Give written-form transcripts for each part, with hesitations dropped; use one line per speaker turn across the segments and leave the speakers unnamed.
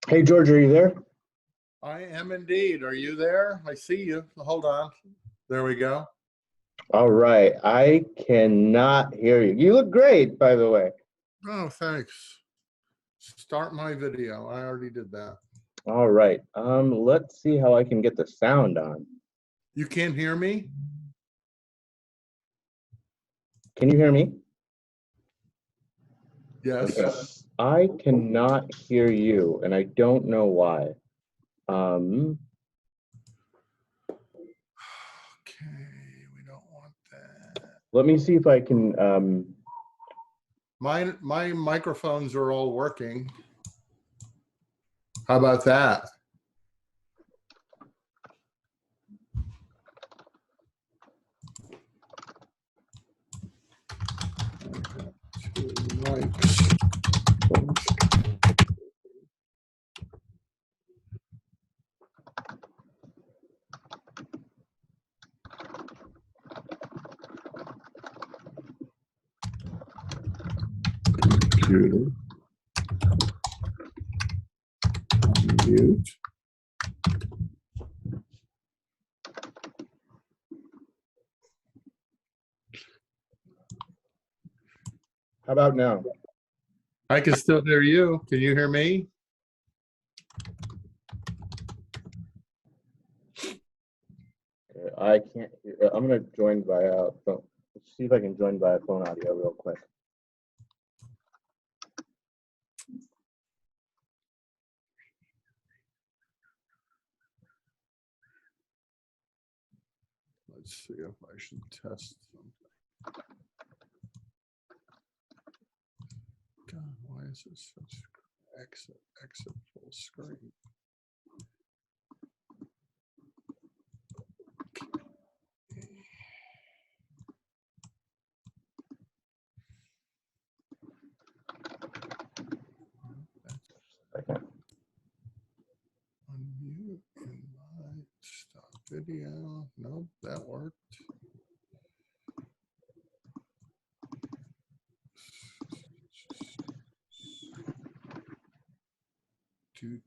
Hey, George, are you there?
I am indeed. Are you there? I see you. Hold on. There we go.
All right. I cannot hear you. You look great, by the way.
Oh, thanks. Start my video. I already did that.
All right. Let's see how I can get the sound on.
You can't hear me?
Can you hear me?
Yes.
Okay. I cannot hear you, and I don't know why.
Okay, we don't want that.
Let me see if I can.
My microphones are all working. How about that? Two mics. Computer. Mute.
How about now?
I can still hear you. Can you hear me?
I can't hear. I'm gonna join via phone. Let's see if I can join via phone audio real quick.
Let's see if I should test something. God, why is this such exit full screen?
Okay.
Unmute, invite, stop video. Nope, that worked.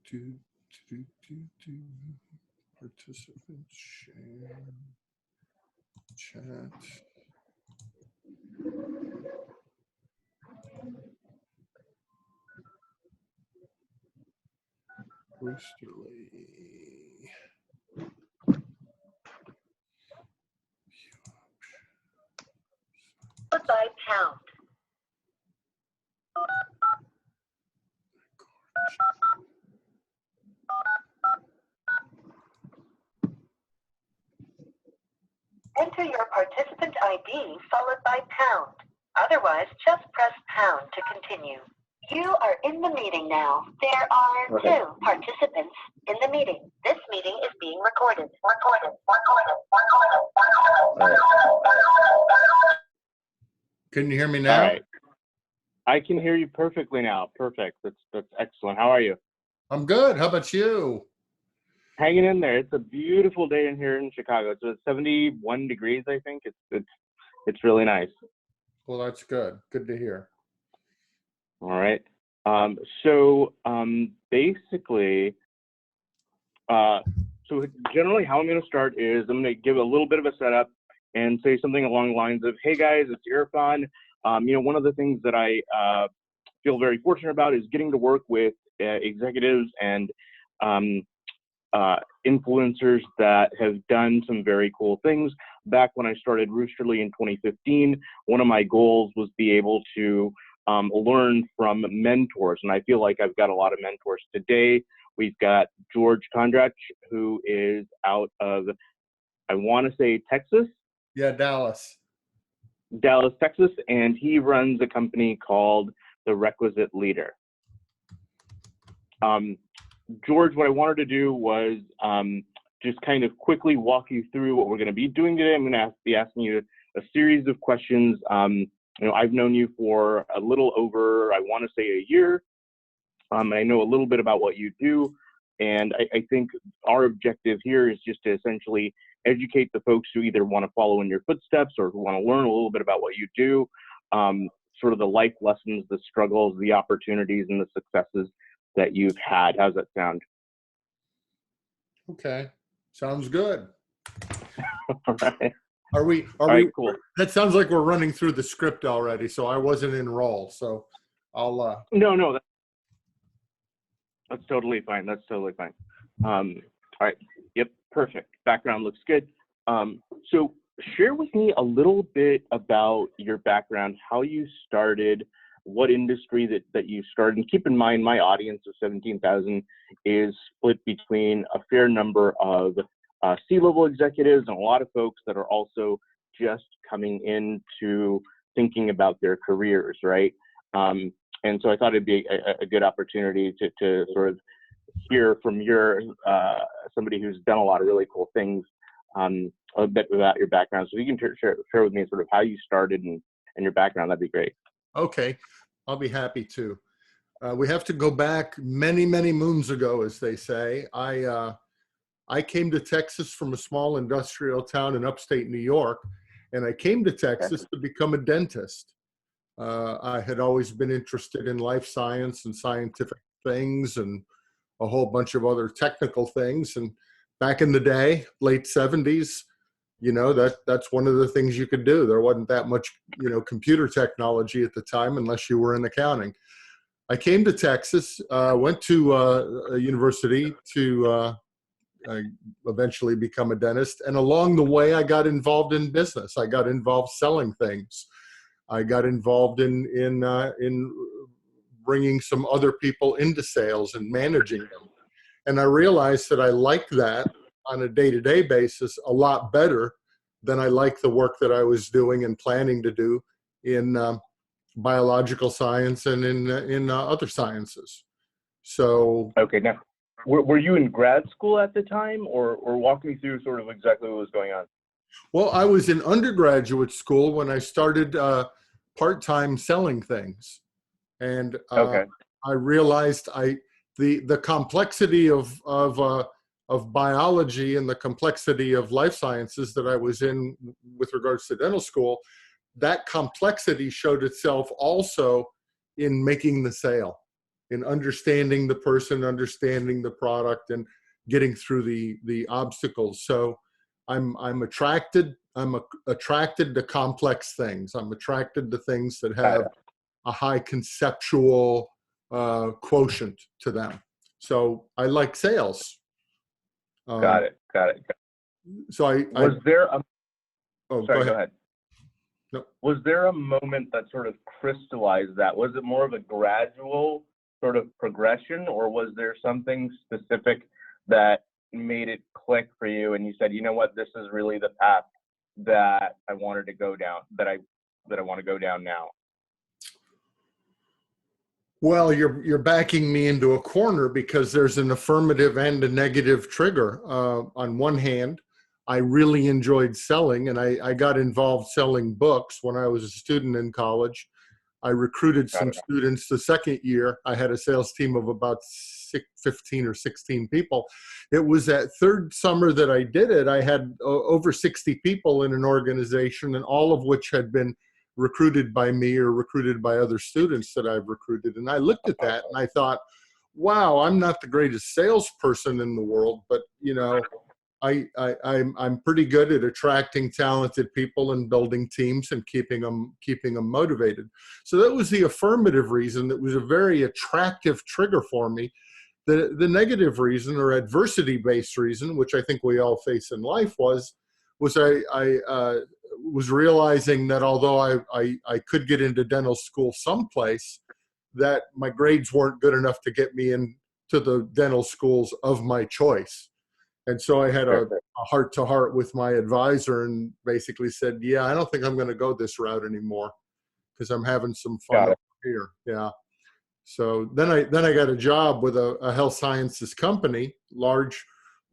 Do. Participants share chat. Roosterly.
By pound. Enter your participant ID followed by pound. Otherwise, just press pound to continue. You are in the meeting now. There are two participants in the meeting. This meeting is being recorded.
Can you hear me now?
All right. I can hear you perfectly now. Perfect. That's excellent. How are you?
I'm good. How about you?
Hanging in there. It's a beautiful day in here in Chicago. It's 71 degrees, I think. It's really nice.
Well, that's good. Good to hear.
All right. Basically, so generally how I'm going to start is I'm going to give a little bit of a setup and say something along the lines of, hey guys, it's Irfan. One of the things that I feel very fortunate about is getting to work with executives and influencers that have done some very cool things. Back when I started Roosterly in 2015, one of my goals was be able to learn from mentors, and I feel like I've got a lot of mentors today. We've got George Kondrach, who is out of, I want to say Texas.
Yeah, Dallas,
Texas, and he runs a company called The Requisite Leader. George, what I wanted to do was just kind of quickly walk you through what we're going to be doing today. I'm going to be asking you a series of questions. I've known you for a little over, I want to say, a year. And I know a little bit about what you do. And I think our objective here is just to essentially educate the folks who either want to follow in your footsteps or who want to learn a little bit about what you do, sort of the life lessons, the struggles, the opportunities, and the successes that you've had. How's that sound?
Okay, sounds good.
All right.
Are we?
All right, cool.
That sounds like we're running through the script already, so I wasn't in roll. So I'll.
No, that's totally fine. That's totally fine. All right. Yep. Perfect. Background looks good. So share with me a little bit about your background, how you started, what industry that you started. And keep in mind, my audience of 17,000 is split between a fair number of C-level executives and a lot of folks that are also just coming into thinking about their careers, right? And so I thought it'd be a good opportunity to sort of hear from your somebody who's done a lot of really cool things, a bit about your background. So if you can share with me sort of how you started and your background, that'd be great.
Okay, I'll be happy to. We have to go back many, many moons ago, as they say. I came to Texas from a small industrial town in upstate New York, and I came to Texas to become a dentist. I had always been interested in life science and scientific things and a whole bunch of other technical things. And back in the day, late 70s, that's one of the things you could do. There wasn't that much, computer technology at the time unless you were in accounting. I came to Texas, went to a university to eventually become a dentist. And along the way, I got involved in business. I got involved selling things. I got involved in bringing some other people into sales and managing them. And I realized that I like that on a day-to-day basis a lot better than I like the work that I was doing and planning to do in biological science and in other sciences. So.
Okay, now, were you in grad school at the time, or walk me through sort of exactly what was going on?
Well, I was in undergraduate school when I started part-time selling things. And I realized the complexity of biology and the complexity of life sciences that I was in with regards to dental school, that complexity showed itself also in making the sale, in understanding the person, understanding the product, and getting through the obstacles. So I'm attracted to complex things. I'm attracted to things that have a high conceptual quotient to them. So I like sales.
Got it.
So
Sorry, go ahead.
No.
Was there a moment that sort of crystallized that? Was it more of a gradual sort of progression, or was there something specific that made it click for you and you said, you know what, this is really the path that I wanted to go down, that I want to go down now?
Well, you're backing me into a corner because there's an affirmative and a negative trigger. On one hand, I really enjoyed selling, and I got involved selling books when I was a student in college. I recruited some students the second year. I had a sales team of about 15 or 16 people. It was that third summer that I did it. I had over 60 people in an organization, and all of which had been recruited by me or recruited by other students that I've recruited. And I looked at that and I thought, wow, I'm not the greatest salesperson in the world, but I'm pretty good at attracting talented people and building teams and keeping them motivated. So that was the affirmative reason. That was a very attractive trigger for me. The negative reason, or adversity-based reason, which I think we all face in life, was I was realizing that although I could get into dental school someplace, that my grades weren't good enough to get me into the dental schools of my choice. And so I had a heart-to-heart with my advisor and basically said, yeah, I don't think I'm going to go this route anymore because I'm having some fun over here. Yeah. So then I got a job with a health sciences company, large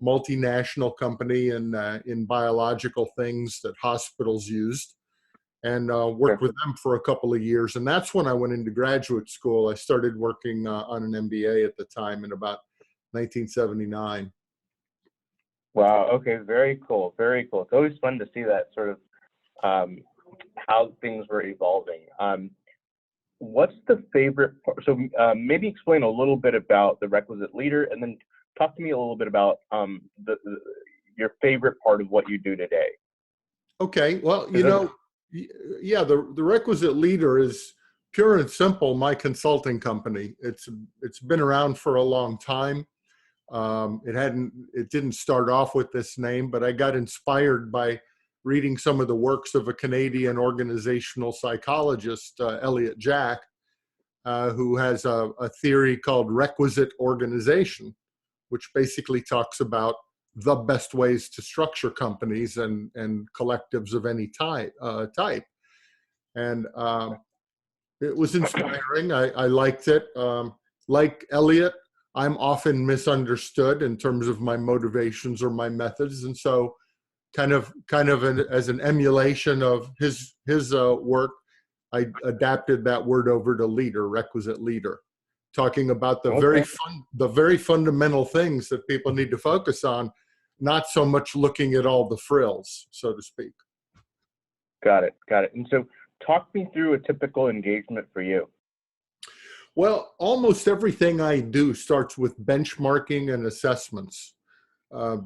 multinational company in biological things that hospitals used, and worked with them for a couple of years. And that's when I went into graduate school. I started working on an MBA at the time in about 1979.
Wow. Okay. Very cool. Very cool. It's always fun to see that sort of how things were evolving. what's the favorite part? So maybe explain a little bit about the requisite leader, and then talk to me a little bit about your favorite part of what you do today.
Okay, well,
Is that-
yeah, the requisite leader is pure and simple my consulting company. It's been around for a long time. It didn't start off with this name, but I got inspired by reading some of the works of a Canadian organizational psychologist, Elliot Jack, who has a theory called requisite organization, which basically talks about the best ways to structure companies and collectives of any type. And it was inspiring. I liked it. Like Elliot, I'm often misunderstood in terms of my motivations or my methods, and so kind of as an emulation of his work, I adapted that word over to leader, requisite leader, talking about the very fundamental things that people need to focus on, not so much looking at all the frills, so to speak.
Got it. And so, talk me through a typical engagement for you.
Well, almost everything I do starts with benchmarking and assessments. What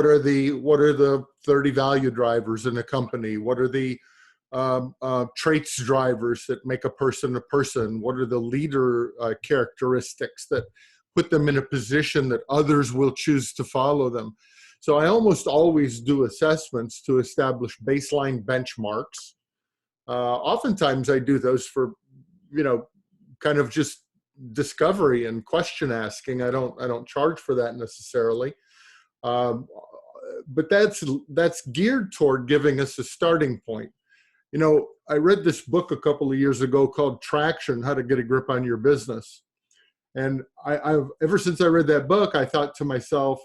are the 30 value drivers in a company? What are the traits drivers that make a person? What are the leader characteristics that put them in a position that others will choose to follow them? So I almost always do assessments to establish baseline benchmarks. Oftentimes I do those for, kind of just discovery and question asking. I don't charge for that necessarily. But that's geared toward giving us a starting point. I read this book a couple of years ago called Traction: How to Get a Grip on Your Business. And I've ever since I read that book, I thought to myself,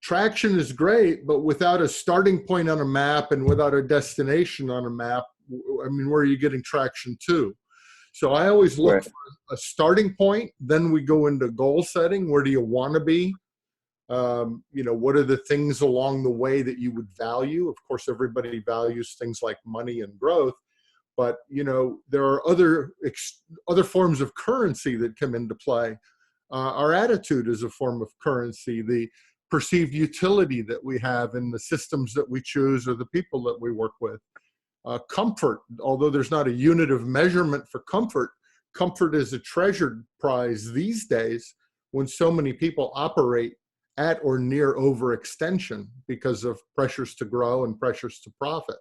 traction is great, but without a starting point on a map and without a destination on a map, I mean, where are you getting traction to? So I always look for a starting point. Then we go into goal setting. Where do you want to be? What are the things along the way that you would value? Of course, everybody values things like money and growth, but there are other forms of currency that come into play. Our attitude is a form of currency. The perceived utility that we have in the systems that we choose or the people that we work with. Comfort, although there's not a unit of measurement for comfort, comfort is a treasured prize these days when so many people operate at or near overextension because of pressures to grow and pressures to profit.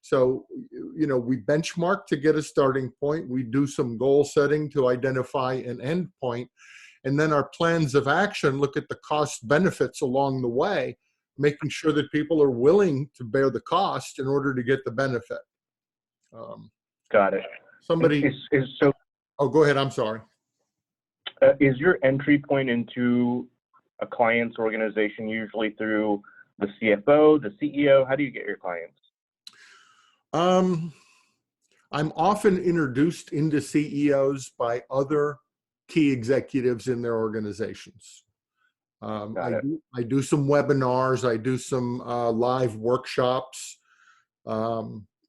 So, we benchmark to get a starting point. We do some goal setting to identify an end point. And then our plans of action look at the cost benefits along the way, making sure that people are willing to bear the cost in order to get the benefit.
Got it.
Somebody
so.
Oh, go ahead. I'm sorry.
Is your entry point into a client's organization usually through the CFO, the CEO? How do you get your clients?
I'm often introduced into CEOs by other key executives in their organizations. I do some webinars. I do some live workshops.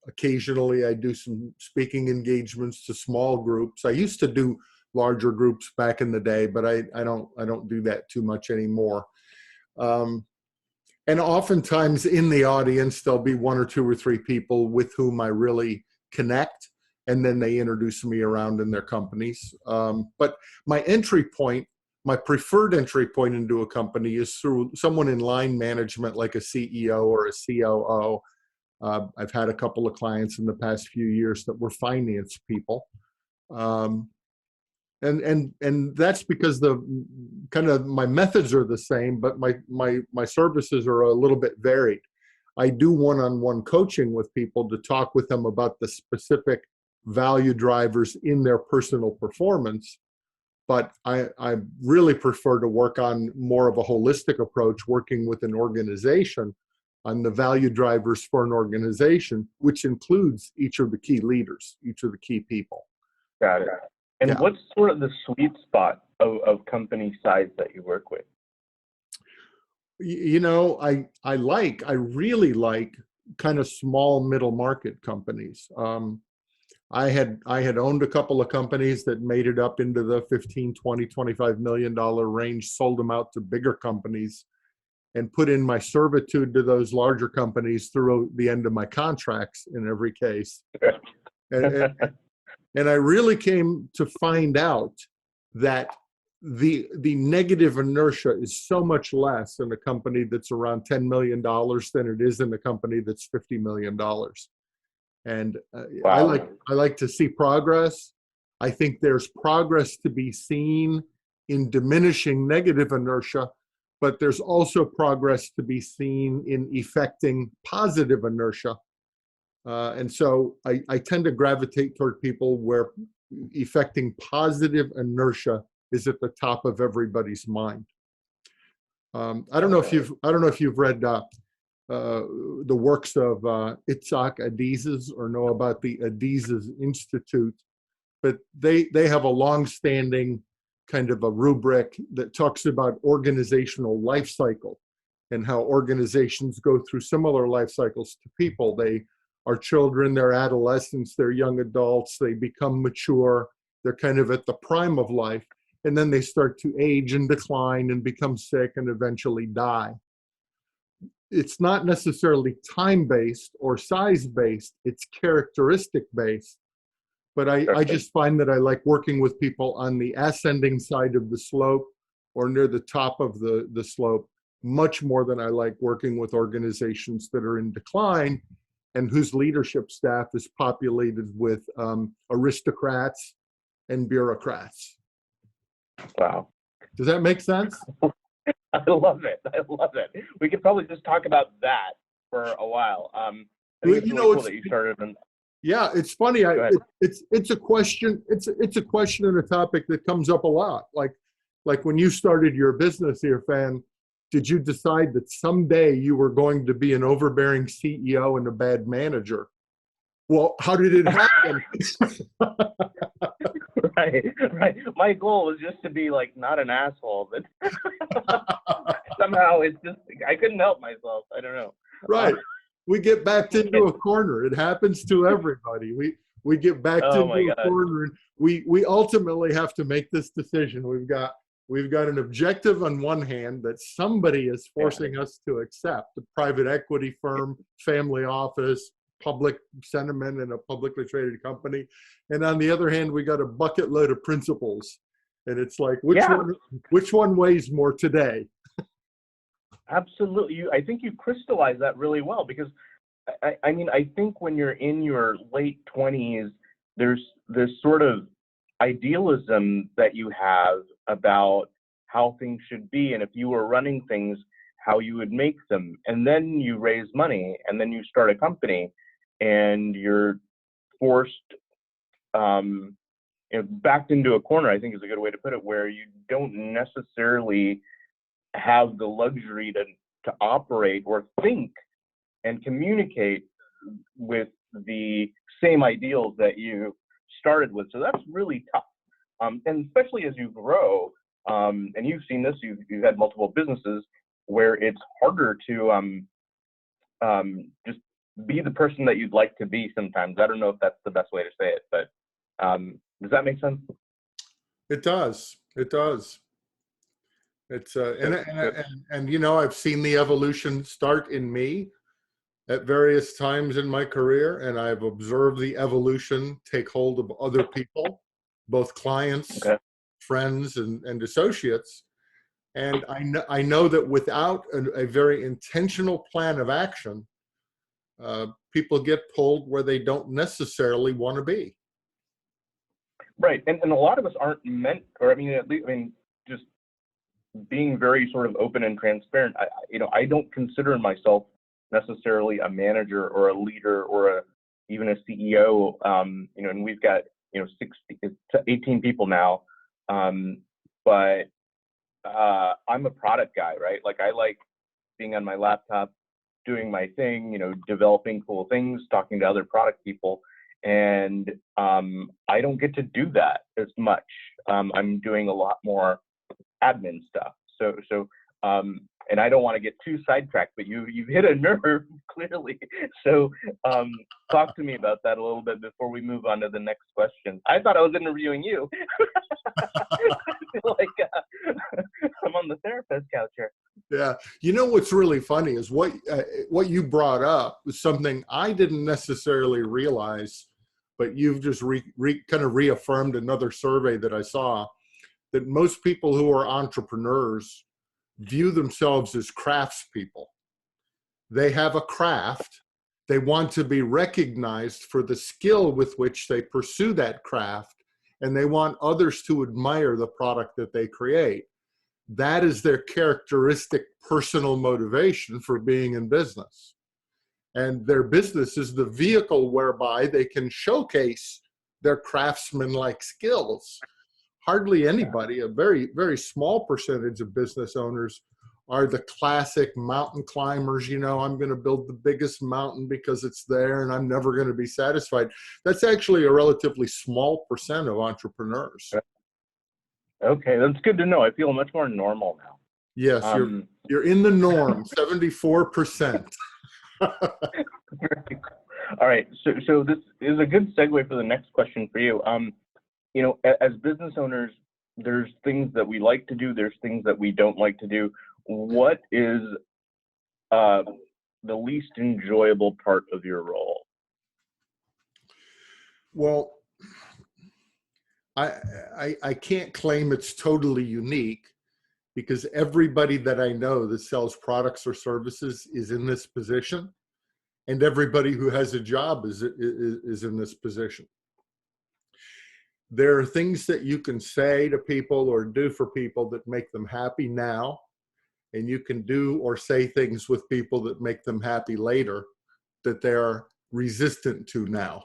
Occasionally, I do some speaking engagements to small groups. I used to do larger groups back in the day, but I don't do that too much anymore. And oftentimes in the audience, there'll be one or two or three people with whom I really connect, and then they introduce me around in their companies. But my entry point, my preferred entry point into a company is through someone in line management, like a CEO or a COO. I've had a couple of clients in the past few years that were finance people. And that's because the kind of my methods are the same, but my services are a little bit varied. I do one-on-one coaching with people to talk with them about the specific value drivers in their personal performance. But I really prefer to work on more of a holistic approach, working with an organization on the value drivers for an organization, which includes each of the key leaders, each of the key people.
Got it. And what's sort of the sweet spot of company size that you work with?
I really like kind of small middle market companies. I had owned a couple of companies that made it up into the 15, 20, $25 million range, sold them out to bigger companies, and put in my servitude to those larger companies through the end of my contracts in every case. And I really came to find out that the negative inertia is so much less in a company that's around $10 million than it is in a company that's $50 million. And
Wow.
I like to see progress. I think there's progress to be seen in diminishing negative inertia, but there's also progress to be seen in effecting positive inertia. And so I tend to gravitate toward people where effecting positive inertia is at the top of everybody's mind. I don't know if you've read the works of Itzhak Adizes or know about the Adizes Institute, but they have a long-standing kind of a rubric that talks about organizational life cycle and how organizations go through similar life cycles to people. They are children, they're adolescents, they're young adults, they become mature, they're kind of at the prime of life, and then they start to age and decline and become sick and eventually die. It's not necessarily time-based or size-based, it's characteristic-based. But I just find that I like working with people on the ascending side of the slope or near the top of the slope much more than I like working with organizations that are in decline and whose leadership staff is populated with aristocrats and bureaucrats.
Wow.
Does that make sense?
I love it. I love it. We could probably just talk about that for a while. I think it's really cool that you started.
Yeah, it's funny. It's a question. It's a question and a topic that comes up a lot. Like when you started your business here, Fan, did you decide that someday you were going to be an overbearing CEO and a bad manager? Well, how did it happen?
Right. My goal was just to be like not an asshole, but somehow it's just I couldn't help myself. I don't know.
Right. We get backed into a corner. It happens to everybody. We get backed into a corner, and we ultimately have to make this decision. We've got an objective on one hand that somebody is forcing us to accept, a private equity firm, family office, public sentiment in a publicly traded company. And on the other hand, we got a bucket load of principles. And it's like, which one weighs more today?
Absolutely. I think you crystallized that really well, because I mean, I think when you're in your late 20s, there's this sort of idealism that you have about how things should be. And if you were running things, how you would make them. And then you raise money and then you start a company and you're forced, backed into a corner, I think is a good way to put it, where you don't necessarily have the luxury to operate or think and communicate with the same ideals that you started with. So that's really tough. And especially as you grow, and you've seen this, you've had multiple businesses where it's harder to just be the person that you'd like to be sometimes. I don't know if that's the best way to say it, but does that make sense?
It does. It does. It's and you know, I've seen the evolution start in me at various times in my career, and I've observed the evolution take hold of other people, both clients, friends, and associates. And I know that without a very intentional plan of action, people get pulled where they don't necessarily want to be.
Right, and a lot of us aren't meant, or just being very sort of open and transparent. I don't consider myself necessarily a manager or a leader or even a CEO. And we've got 18 people now, but I'm a product guy, right? Like I like being on my laptop, doing my thing, developing cool things, talking to other product people. And I don't get to do that as much. I'm doing a lot more admin stuff. So and I don't want to get too sidetracked, but you've hit a nerve clearly. So talk to me about that a little bit before we move on to the next question. I thought I was interviewing you. I feel like I'm on the therapist couch here.
Yeah. You know, what's really funny is what you brought up was something I didn't necessarily realize, but you've just kind of reaffirmed another survey that I saw, that most people who are entrepreneurs view themselves as craftspeople. They have a craft. They want to be recognized for the skill with which they pursue that craft, and they want others to admire the product that they create. That is their characteristic personal motivation for being in business. And their business is the vehicle whereby they can showcase their craftsman-like skills. Hardly anybody, a very, very small percentage of business owners are the classic mountain climbers. You know, I'm going to build the biggest mountain because it's there and I'm never going to be satisfied. That's actually a relatively small percent of entrepreneurs.
Okay, that's good to know. I feel much more normal now.
Yes, you're in the norm, 74%.
All right, so this is a good segue for the next question for you. You know, as business owners, there's things that we like to do, there's things that we don't like to do. What is the least enjoyable part of your role?
Well, I can't claim it's totally unique, because everybody that I know that sells products or services is in this position, and everybody who has a job is in this position. There are things that you can say to people or do for people that make them happy now, and you can do or say things with people that make them happy later that they're resistant to now.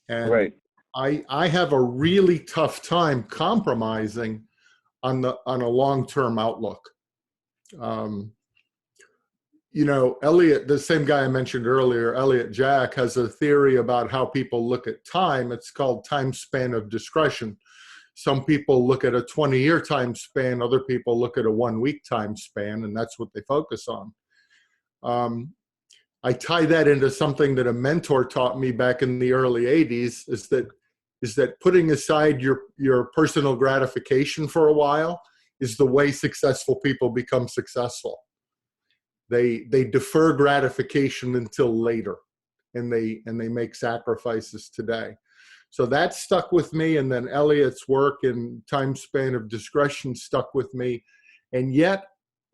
And
right.
I have a really tough time compromising on a long-term outlook. You know, Elliot, the same guy I mentioned earlier, Elliot Jack, has a theory about how people look at time. It's called time span of discretion. Some people look at a 20-year time span, other people look at a 1-week time span, and that's what they focus on. I tie that into something that a mentor taught me back in the early 80s, is that putting aside your personal gratification for a while is the way successful people become successful. They defer gratification until later, and they make sacrifices today. So that stuck with me, and then Elliot's work in time span of discretion stuck with me. And yet,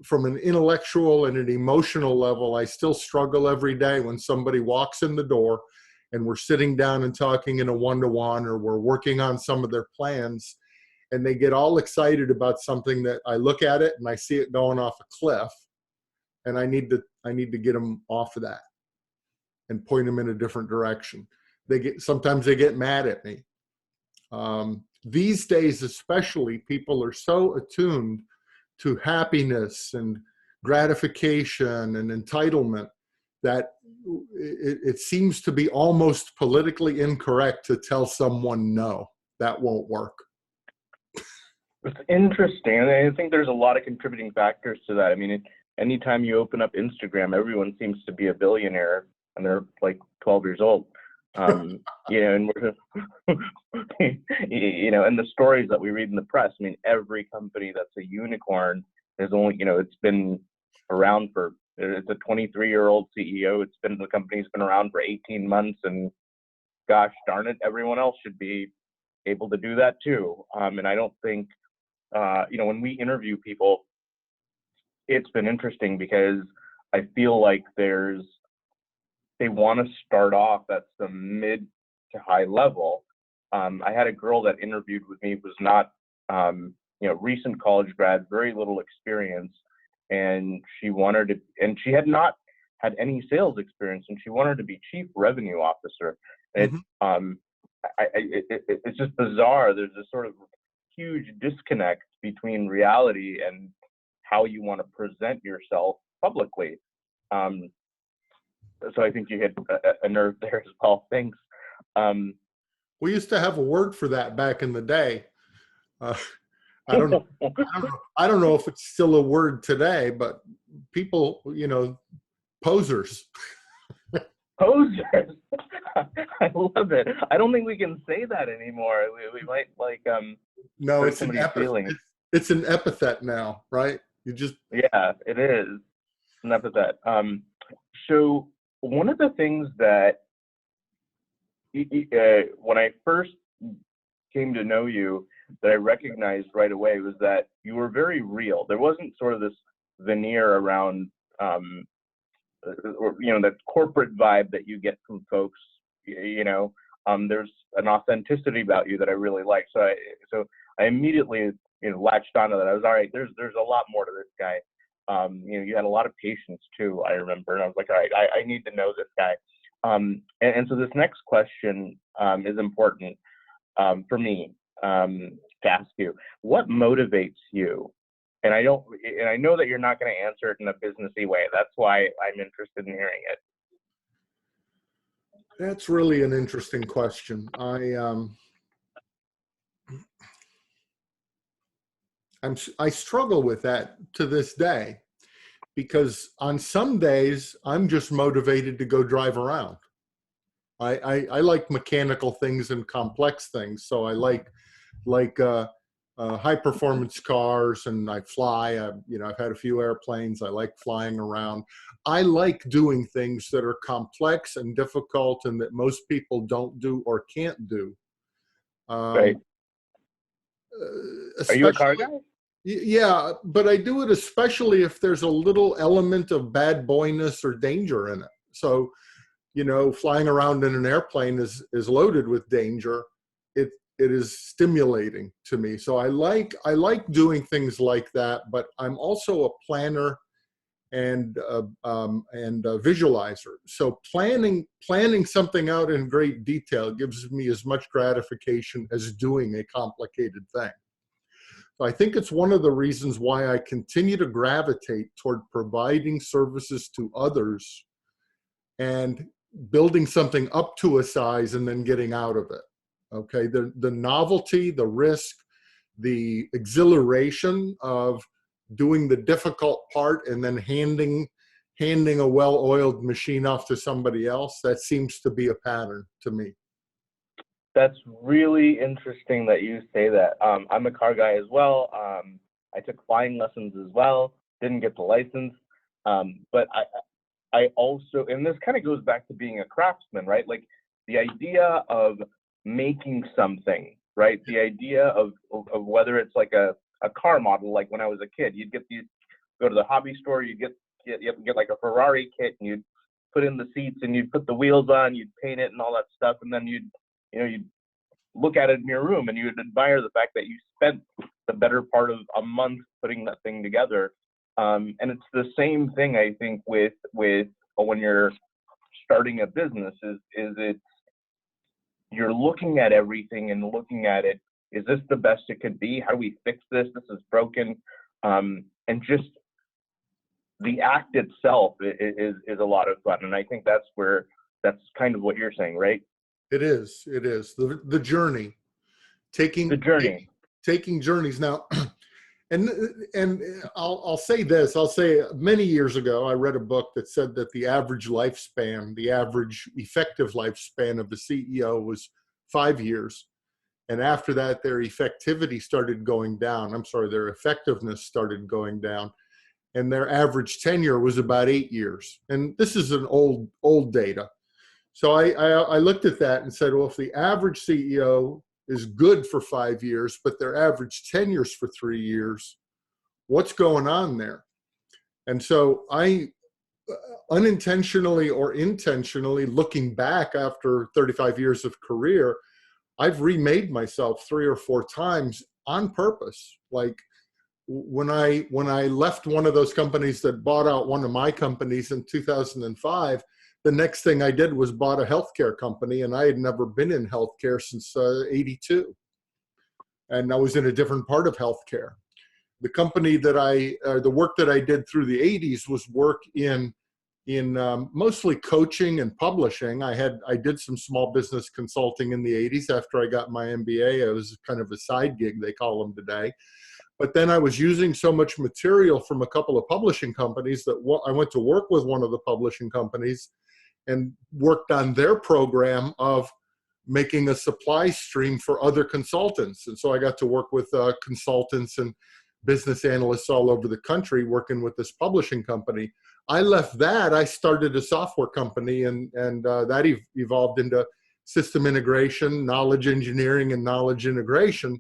from an intellectual and an emotional level, I still struggle every day when somebody walks in the door and we're sitting down and talking in a one-to-one, or we're working on some of their plans, and they get all excited about something that I look at it and I see it going off a cliff, and I need to get them off of that and point them in a different direction. Sometimes they get mad at me. These days especially, people are so attuned to happiness and gratification and entitlement that it seems to be almost politically incorrect to tell someone no, that won't work.
It's interesting, and I think there's a lot of contributing factors to that. I mean, anytime you open up Instagram, everyone seems to be a billionaire, and they're like 12 years old. You know, and we're, you know, and the stories that we read in the press, I mean, every company that's a unicorn is only, you know, it's been around for, it's a 23-year-old CEO. The company's been around for 18 months, and gosh darn it, everyone else should be able to do that too. And I don't think, you know, when we interview people, it's been interesting because I feel like they want to start off at some mid to high level. I had a girl that interviewed with me, was not, you know, recent college grad, very little experience, and she wanted to, and she had not had any sales experience, and she wanted to be chief revenue officer. It's it's just bizarre. There's a sort of huge disconnect between reality and how you want to present yourself publicly. So I think you hit a nerve there as well. Thanks.
We used to have a word for that back in the day. I don't know. I don't know if it's still a word today, but people, posers.
Posers. I love it. I don't think we can say that anymore. We might
No,
hurt
it's an
somebody's feelings.
it's an epithet now, right? You just
Yeah, it is an epithet. So one of the things that when I first came to know you, that I recognized right away was that you were very real. There wasn't sort of this veneer around, that corporate vibe that you get from folks. There's an authenticity about you that I really like. So I immediately, latched onto that. I was all right. There's a lot more to this guy. You had a lot of patience too. I remember, and I was like, all right, I need to know this guy. And so this next question is important for me to ask you. What motivates you? And I know that you're not going to answer it in a businessy way. That's why I'm interested in hearing it.
That's really an interesting question. I struggle with that to this day, because on some days I'm just motivated to go drive around. I like mechanical things and complex things, so I like high performance cars, and I fly. I've had a few airplanes. I like flying around. I like doing things that are complex and difficult and that most people don't do or can't do.
Right. Are you a car guy?
Yeah, but I do it especially if there's a little element of bad boyness or danger in it. So, flying around in an airplane is loaded with danger. It is stimulating to me. So I like doing things like that, but I'm also a planner and a visualizer. So planning something out in great detail gives me as much gratification as doing a complicated thing. So I think it's one of the reasons why I continue to gravitate toward providing services to others and building something up to a size and then getting out of it. Okay, the novelty, the risk, the exhilaration of doing the difficult part and then handing a well-oiled machine off to somebody else, that seems to be a pattern to me.
That's really interesting that you say that. I'm a car guy as well. I took flying lessons as well, didn't get the license. But I also, and this kind of goes back to being a craftsman, right? Like the idea of making something, right? The idea of whether it's like a car model, like when I was a kid, you'd go to the hobby store, you'd get like a Ferrari kit, and you'd put in the seats and you'd put the wheels on, you'd paint it and all that stuff, and then you'd look at it in your room and you would admire the fact that you spent the better part of a month putting that thing together. And it's the same thing, I think, with when you're starting a business, you're looking at everything and looking at it. Is this the best it could be? How do we fix this? This is broken. And just the act itself is a lot of fun. And I think that's kind of what you're saying, right?
It is the journey, taking journeys. Now, and I'll say this, many years ago, I read a book that said that the average effective lifespan of the CEO was 5 years. And after that, their effectiveness started going down. And their average tenure was about 8 years. And this is an old data. So I looked at that and said, well, if the average CEO is good for 5 years, but their average tenure's for 3 years, what's going on there? And so I, unintentionally or intentionally, looking back after 35 years of career, I've remade myself 3 or 4 times on purpose. Like when I left one of those companies that bought out one of my companies in 2005, the next thing I did was bought a healthcare company, and I had never been in healthcare since '82. And I was in a different part of healthcare. The company that the work that I did through the '80s was work in in mostly coaching and publishing. I did some small business consulting in the 80s after I got my MBA. It was kind of a side gig, they call them today. But then I was using so much material from a couple of publishing companies that I went to work with one of the publishing companies and worked on their program of making a supply stream for other consultants. And so I got to work with consultants and business analysts all over the country working with this publishing company. I left that. I started a software company, and that evolved into system integration, knowledge engineering, and knowledge integration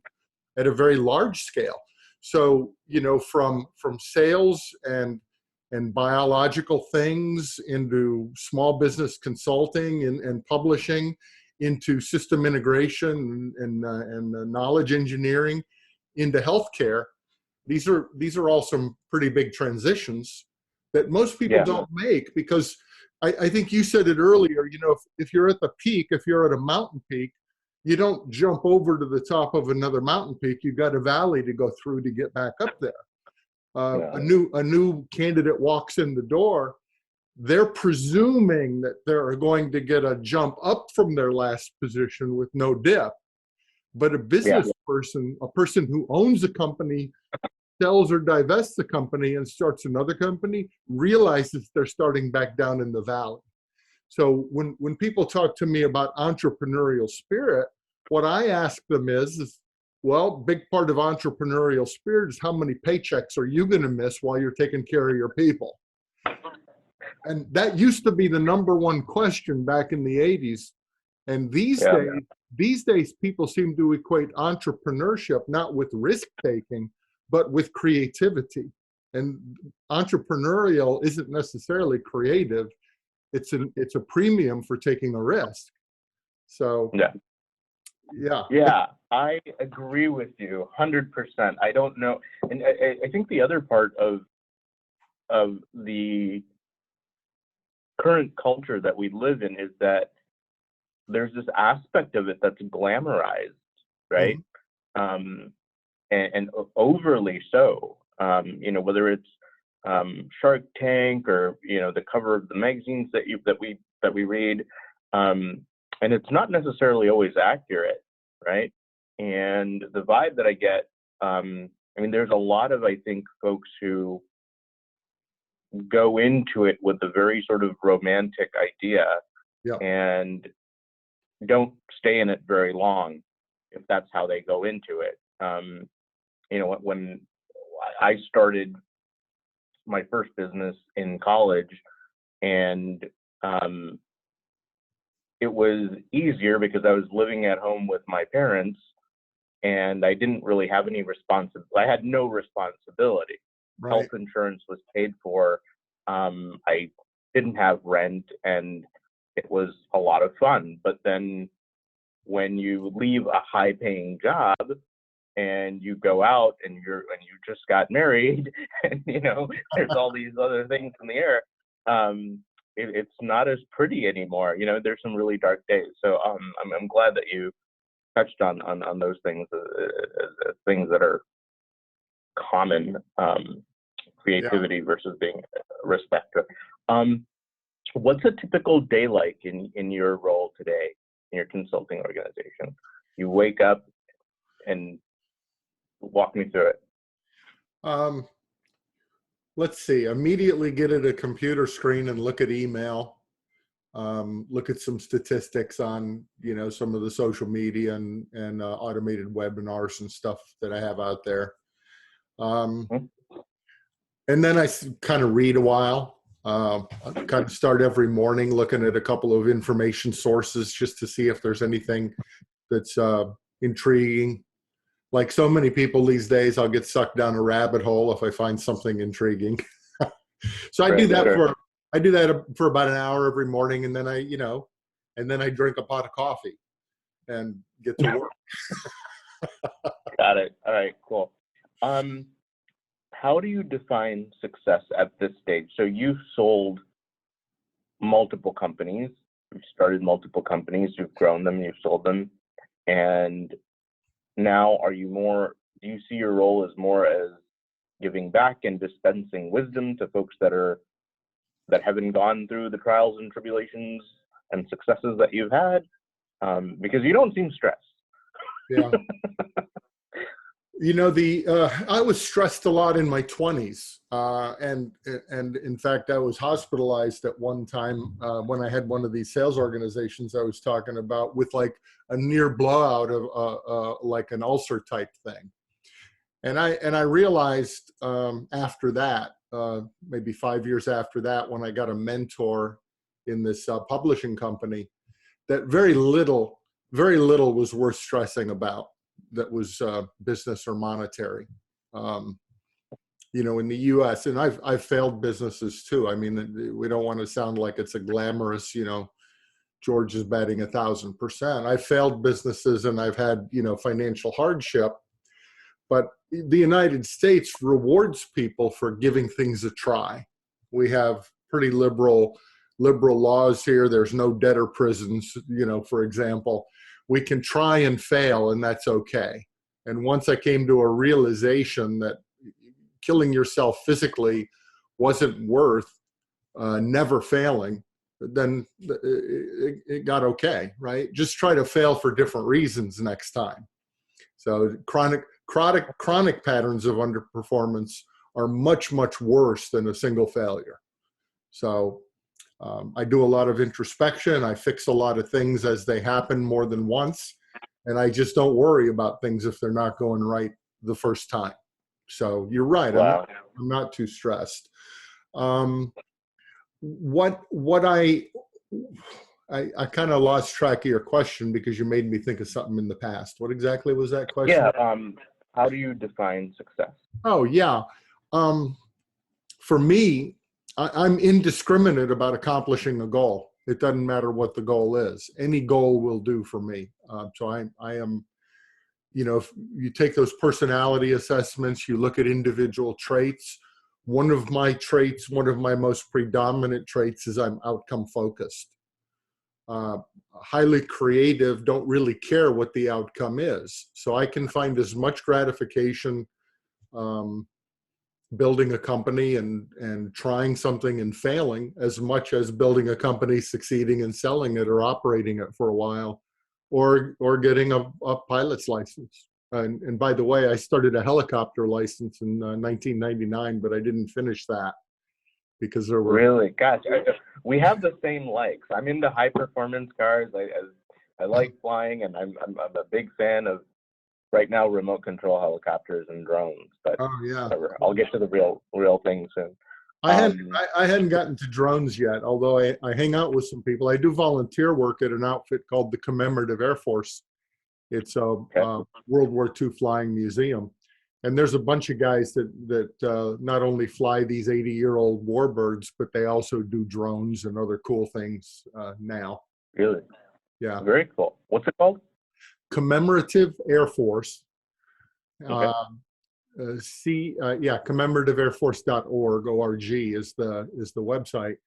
at a very large scale. So, you know, from sales and biological things into small business consulting and publishing, into system integration and knowledge engineering, into healthcare. These are all some pretty big transitions that most people don't make, because I think you said it earlier, you know, if you're at the peak, if you're at a mountain peak, you don't jump over to the top of another mountain peak. You've got a valley to go through to get back up there. A new candidate walks in the door, they're presuming that they're going to get a jump up from their last position with no dip. But a business person, a person who owns a company, sells or divests the company and starts another company, realizes they're starting back down in the valley. So when people talk to me about entrepreneurial spirit, what I ask them is, well, big part of entrepreneurial spirit is how many paychecks are you going to miss while you're taking care of your people? And that used to be the number one question back in the 80s. And these days, people seem to equate entrepreneurship not with risk taking, but with creativity. And entrepreneurial isn't necessarily creative. It's a premium for taking a risk. So yeah,
I agree with you 100%. I don't know, and I think the other part of the current culture that we live in is that there's this aspect of it that's glamorized, right? Mm-hmm. And overly so. You know, whether it's Shark Tank or, you know, the cover of the magazines that we read, and it's not necessarily always accurate, right? And the vibe that I get, I mean, there's a lot of, I think, folks who go into it with a very sort of romantic idea and don't stay in it very long if that's how they go into it. You know, when I started my first business in college, and it was easier because I was living at home with my parents and I didn't really have any I had no responsibility. Right. Health insurance was paid for. I didn't have rent, and it was a lot of fun. But then when you leave a high-paying job and you go out and you just got married, and you know there's all these other things in the air, it's not as pretty anymore. You know, there's some really dark days. So I'm glad that you touched on those things, things that are common, creativity versus being respected. What's a typical day like in your role today in your consulting organization? You wake up and walk me through it.
Let's see, immediately get at a computer screen and look at email, look at some statistics on, you know, some of the social media and automated webinars and stuff that I have out there. And then I kind of read a while. I kind of start every morning looking at a couple of information sources just to see if there's anything that's intriguing. Like so many people these days, I'll get sucked down a rabbit hole if I find something intriguing. So I do that for about an hour every morning, and then I drink a pot of coffee and get to work.
Got it. All right, cool. How do you define success at this stage? So you've sold multiple companies, you've started multiple companies, you've grown them, you've sold them, and now do you see your role as more as giving back and dispensing wisdom to folks that are that haven't gone through the trials and tribulations and successes that you've had, because you don't seem stressed.
Yeah. You know, I was stressed a lot in my 20s, and in fact, I was hospitalized at one time when I had one of these sales organizations I was talking about with like a near blowout of like an ulcer type thing, and I realized after that, maybe 5 years after that, when I got a mentor in this publishing company, that very little was worth stressing about. That was business or monetary. You know, in the U.S., and I've failed businesses too. I mean, we don't want to sound like it's a glamorous, you know, George is batting 1,000%. I've failed businesses and I've had, you know, financial hardship. But the United States rewards people for giving things a try. We have pretty liberal laws here. There's no debtor prisons, you know, for example. We can try and fail, and that's okay. And once I came to a realization that killing yourself physically wasn't worth never failing, then it got okay, right? Just try to fail for different reasons next time. So chronic patterns of underperformance are much, much worse than a single failure. So I do a lot of introspection. I fix a lot of things as they happen more than once. And I just don't worry about things if they're not going right the first time. So you're right.
Wow.
I'm not too stressed. What I kind of lost track of your question because you made me think of something in the past. What exactly was that question?
Yeah. How do you define success?
Oh, yeah. For me, I'm indiscriminate about accomplishing a goal. It doesn't matter what the goal is. Any goal will do for me. So I am, you know, if you take those personality assessments, you look at individual traits. One of my most predominant traits is I'm outcome focused. Highly creative, don't really care what the outcome is. So I can find as much gratification building a company and trying something and failing as much as building a company, succeeding and selling it or operating it for a while, or getting a pilot's license. And by the way, I started a helicopter license in 1999, but I didn't finish that because there were—
Really? Gosh, we have the same likes. I'm into high performance cars. I like flying, and I'm a big fan of right now remote control helicopters and drones. But
Oh yeah,
whatever. I'll get to the real thing soon.
I hadn't gotten to drones yet, although I hang out with some people. I do volunteer work at an outfit called the Commemorative Air Force. It's a World War II flying museum. And there's a bunch of guys that not only fly these 80-year-old warbirds, but they also do drones and other cool things now.
Really?
Yeah.
Very cool. What's it called?
Commemorative Air Force.
Okay.
Commemorativeairforce.org, O-R-G is the website.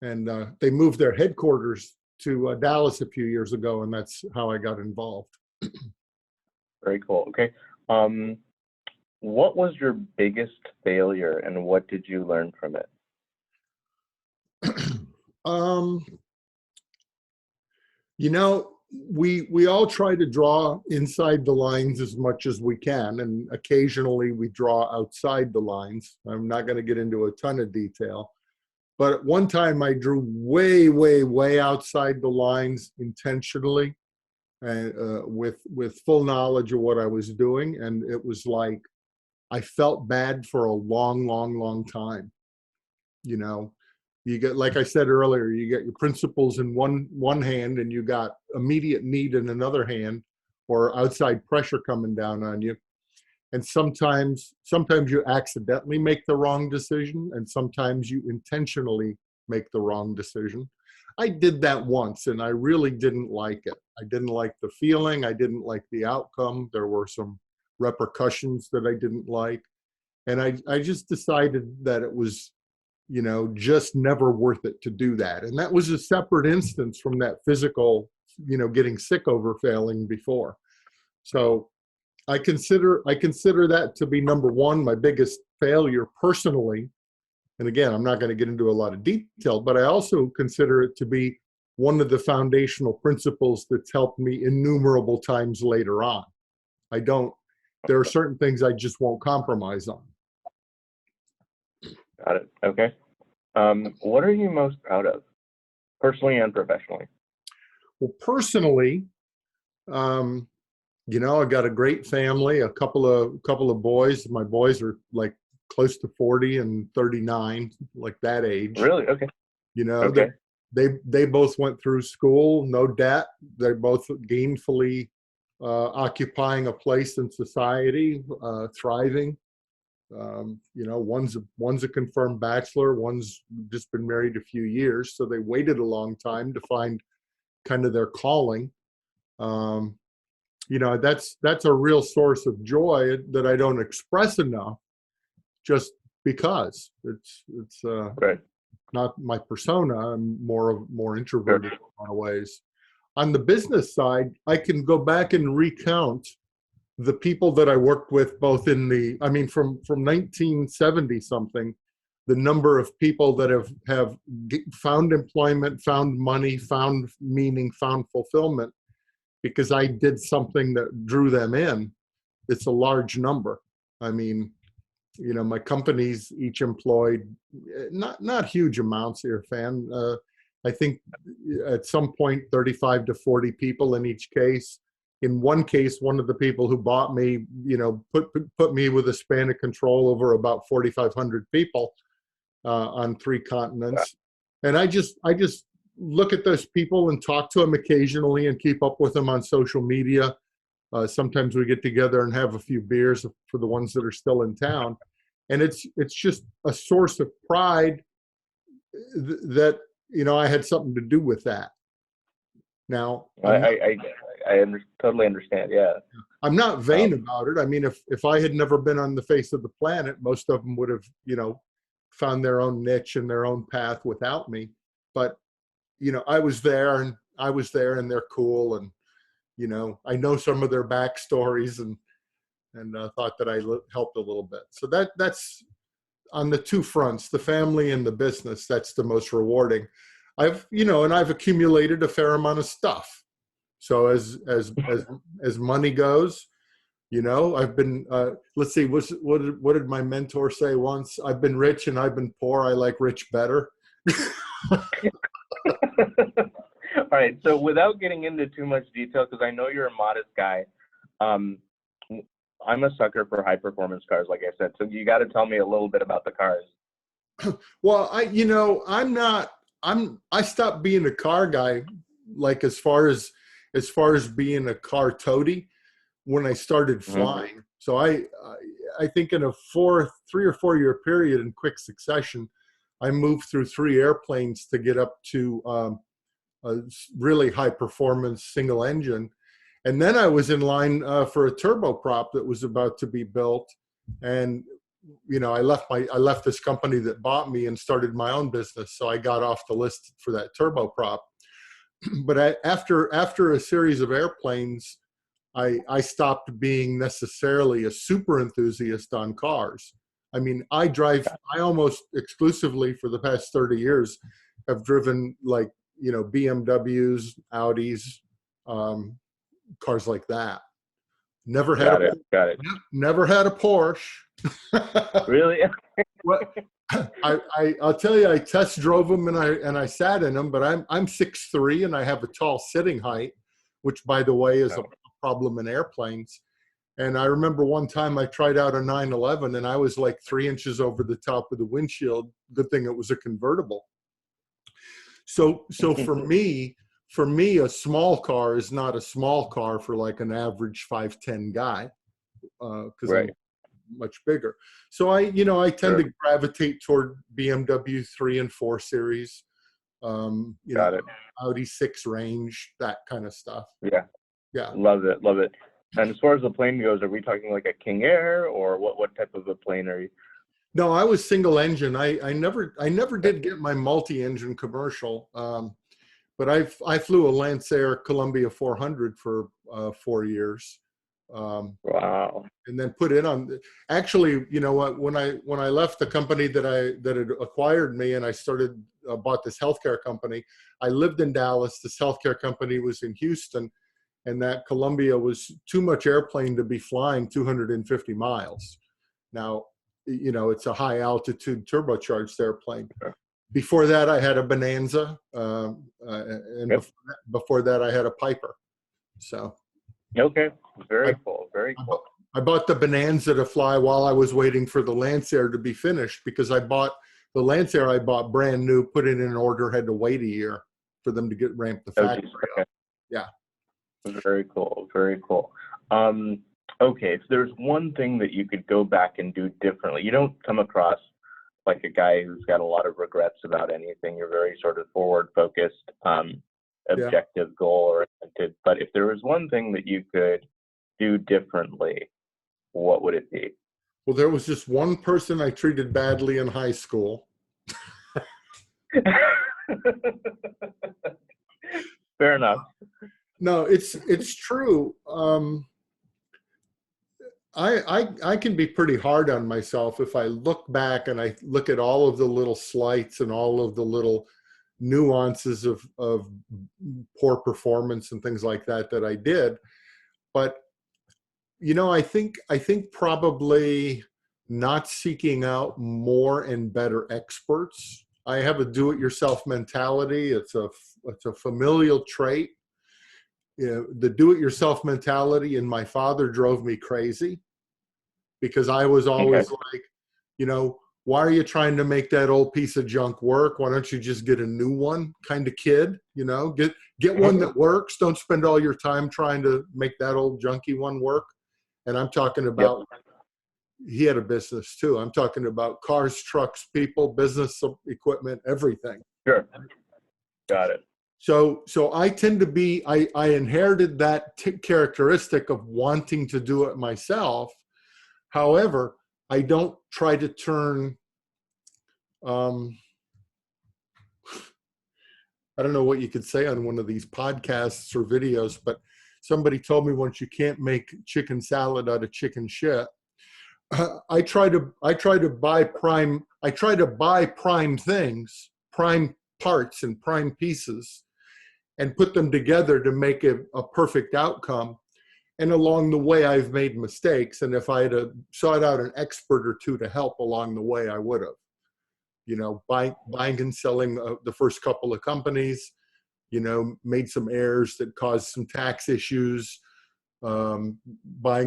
And they moved their headquarters to Dallas a few years ago, and that's how I got involved.
Very cool. Okay. What was your biggest failure, and what did you learn from it?
You know, we all try to draw inside the lines as much as we can, and occasionally we draw outside the lines. I'm not going to get into a ton of detail, but at one time I drew way, way, way outside the lines intentionally, and with full knowledge of what I was doing, and it was like I felt bad for a long, long, long time. You know, you get, like I said earlier, you get your principles in one hand, and you got immediate need in another hand, or outside pressure coming down on you. And sometimes you accidentally make the wrong decision, and sometimes you intentionally make the wrong decision. I did that once, and I really didn't like it. I didn't like the feeling. I didn't like the outcome. There were some repercussions that I didn't like. And I just decided that it was, you know, just never worth it to do that. And that was a separate instance from that physical, you know, getting sick over failing before. So I consider that to be number one, my biggest failure personally. And again, I'm not going to get into a lot of detail, but I also consider it to be one of the foundational principles that's helped me innumerable times later on. There are certain things I just won't compromise on.
Got it. Okay. What are you most proud of, personally and professionally?
Well, personally, you know, I got a great family, a couple of boys. My boys are like close to 40 and 39, like that age.
Really? Okay.
You know,
Okay.
they both went through school, no debt. They're both gainfully occupying a place in society, thriving. You know, one's a confirmed bachelor, one's just been married a few years, so they waited a long time to find kind of their calling. You know, that's a real source of joy that I don't express enough, just because it's
Right.
not my persona. I'm more introverted in a lot of ways. On the business side, I can go back and recount the people that I worked with, both in from 1970 something, the number of people that have found employment, found money, found meaning, found fulfillment, because I did something that drew them in. It's a large number. I mean, you know, my companies each employed not huge amounts here, Fan. I think at some point 35 to 40 people in each case. In one case, one of the people who bought me, you know, put me with a span of control over about 4,500 people on 3 continents. And I just look at those people and talk to them occasionally and keep up with them on social media. Sometimes we get together and have a few beers for the ones that are still in town. And it's just a source of pride that, you know, I had something to do with that. Now,
I totally understand. Yeah.
I'm not vain about it. I mean, if I had never been on the face of the planet, most of them would have, you know, found their own niche and their own path without me. But, you know, I was there and they're cool. And, you know, I know some of their backstories and thought that I helped a little bit. So that's on the 2 fronts, the family and the business. That's the most rewarding. I've accumulated a fair amount of stuff. So as money goes, you know, I've been, let's see, what did my mentor say once? I've been rich and I've been poor. I like rich better.
All right. So without getting into too much detail, because I know you're a modest guy, I'm a sucker for high performance cars, like I said. So you got to tell me a little bit about the cars.
Well, I stopped being a car guy, like as far as being a car toady, when I started flying. Mm-hmm. So I think in a 3 or 4 year period in quick succession, I moved through 3 airplanes to get up to a really high performance single engine. And then I was in line for a turboprop that was about to be built. And, you know, I left this company that bought me and started my own business. So I got off the list for that turboprop. But after a series of airplanes, I stopped being necessarily a super enthusiast on cars. I mean, I almost exclusively for the past 30 years have driven, like, you know, BMWs, Audis, cars like that. Never had Never had a Porsche.
Really?
I'll tell you, I test drove them and I sat in them, but I'm 6'3" and I have a tall sitting height, which, by the way, is a problem in airplanes. And I remember one time I tried out a 911 and I was like 3 inches over the top of the windshield. Good thing it was a convertible. So for me, a small car is not a small car for like an average 5'10" guy, because I'm much bigger. So I tend to gravitate toward BMW 3 and 4 series, Audi 6 range, that kind of stuff. Yeah.
Love it. And as far as the plane goes, are we talking like a King Air, or what type of a plane are you?
No, I was single engine. I never did get my multi-engine commercial. But I flew a Lancair Columbia 400 for 4 years.
Wow.
and then put in on. Actually, you know what? When I left the company that had acquired me, and I started bought this healthcare company, I lived in Dallas. This healthcare company was in Houston, and that Columbia was too much airplane to be flying 250 miles. Now, you know, it's a high altitude turbocharged airplane.
Sure.
Before that, I had a Bonanza, and
Yep.
before that, I had a Piper. So.
Okay. Very cool. Very cool.
I bought the Bonanza to fly while I was waiting for the Lancer to be finished, because I bought the Lancer, I bought brand new, put it in an order, had to wait a year for them to get ramped the
Oh,
factory
geez.
up.
Okay.
Yeah.
Very cool. Very cool. Okay. If there's one thing that you could go back and do differently, you don't come across like a guy who's got a lot of regrets about anything. You're very sort of forward focused, objective, goal oriented. But if there was one thing that you could do differently, what would it be?
Well, there was just one person I treated badly in high school.
Fair enough.
No, it's true. I can be pretty hard on myself if I look back and I look at all of the little slights and all of the little nuances of poor performance and things like that I did. But, you know, I think probably not seeking out more and better experts. I have a do-it-yourself mentality. It's a familial trait. You know, the do-it-yourself mentality in my father drove me crazy, because I was always like, you know, why are you trying to make that old piece of junk work? Why don't you just get a new one kind of kid? You know, get one that works. Don't spend all your time trying to make that old junky one work. And I'm talking about, he had a business too. I'm talking about cars, trucks, people, business equipment, everything.
Sure. Got it.
So I tend to be, I inherited that characteristic of wanting to do it myself. However, I don't try to turn, I don't know what you could say on one of these podcasts or videos, but somebody told me once, you can't make chicken salad out of chicken shit. I try to buy prime things, prime parts and prime pieces, and put them together to make a perfect outcome. And along the way, I've made mistakes. And if I had sought out an expert or two to help along the way, I would have. You know, buying and selling the first couple of companies, you know, made some errors that caused some tax issues. Buying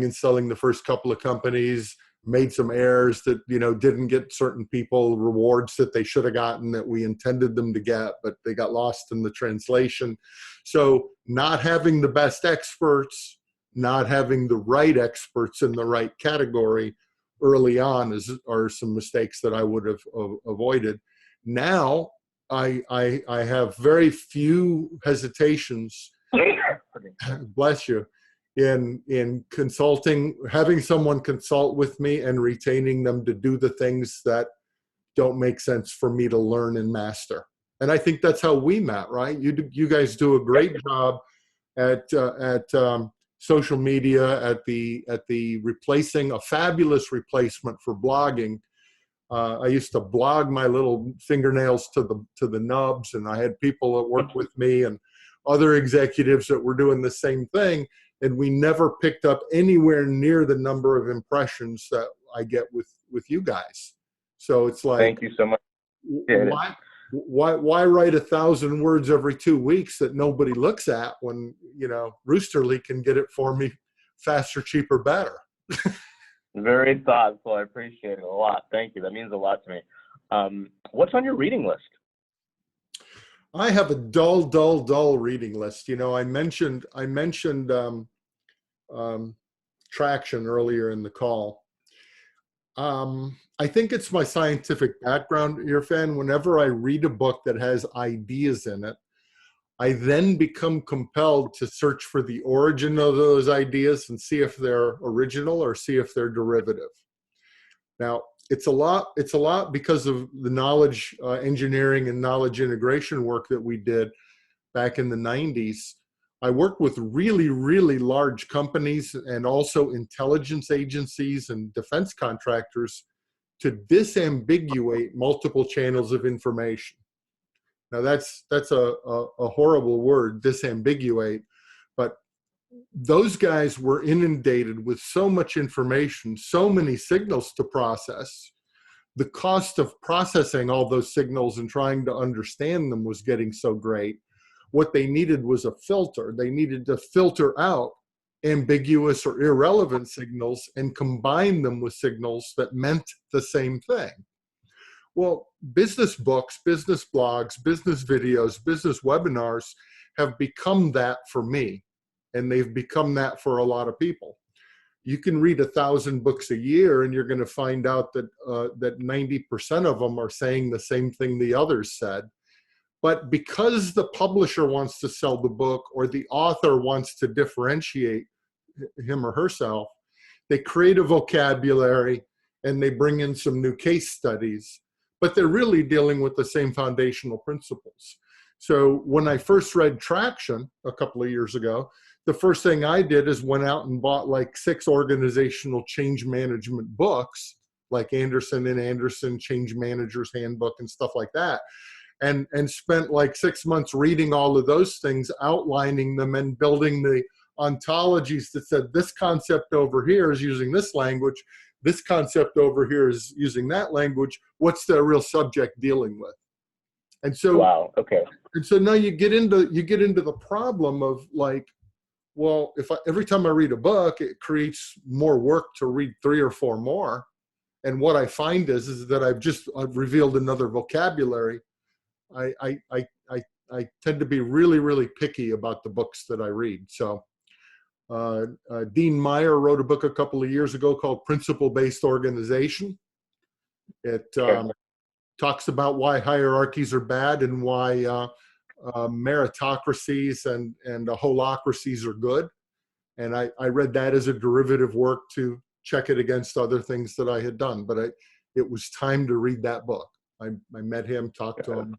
and selling the first couple of companies, made some errors that, you know, didn't get certain people rewards that they should have gotten, that we intended them to get, but they got lost in the translation. So not having the best experts, not having the right experts in the right category early on are some mistakes that I would have avoided. Now I have very few hesitations, bless you, in consulting, having someone consult with me and retaining them to do the things that don't make sense for me to learn and master. And I think that's how we met, right? You guys do a great job at social media, at the replacing, a fabulous replacement for blogging. I used to blog my little fingernails to the nubs, and I had people that worked with me and other executives that were doing the same thing. And we never picked up anywhere near the number of impressions that I get with you guys. So it's like,
thank you so much.
Why write 1,000 words every 2 weeks that nobody looks at when, you know, Roosterly can get it for me faster, cheaper, better?
Very thoughtful. I appreciate it a lot. Thank you. That means a lot to me. What's on your reading list?
I have a dull reading list. You know, I mentioned Traction earlier in the call. I think it's my scientific background, Irfan. Whenever I read a book that has ideas in it, I then become compelled to search for the origin of those ideas and see if they're original or see if they're derivative. Now, it's a lot because of the knowledge engineering and knowledge integration work that we did back in the 90s. I worked with really, really large companies and also intelligence agencies and defense contractors to disambiguate multiple channels of information. Now that's a horrible word, disambiguate, but those guys were inundated with so much information, so many signals to process. The cost of processing all those signals and trying to understand them was getting so great. What they needed was a filter. They needed to filter out ambiguous or irrelevant signals and combine them with signals that meant the same thing. Well, business books, business blogs, business videos, business webinars have become that for me, and they've become that for a lot of people. You can read 1,000 books a year, and you're going to find out that that 90% of them are saying the same thing the others said. But because the publisher wants to sell the book or the author wants to differentiate him or herself, they create a vocabulary and they bring in some new case studies, but they're really dealing with the same foundational principles. So when I first read Traction a couple of years ago, the first thing I did is went out and bought like 6 organizational change management books, like Anderson and Anderson Change Manager's Handbook and stuff like that. And spent like 6 months reading all of those things, outlining them and building the ontologies that said this concept over here is using this language, this concept over here is using that language. What's the real subject dealing with? And so,
wow, okay.
And so now you get into the problem of like, well, every time I read a book, it creates more work to read 3 or 4 more. And what I find is that I've revealed another vocabulary. I tend to be really, really picky about the books that I read. So Dean Meyer wrote a book a couple of years ago called Principle-Based Organization. It talks about why hierarchies are bad and why meritocracies and holacracies are good. And I read that as a derivative work to check it against other things that I had done. But it was time to read that book. I met him, talked to him.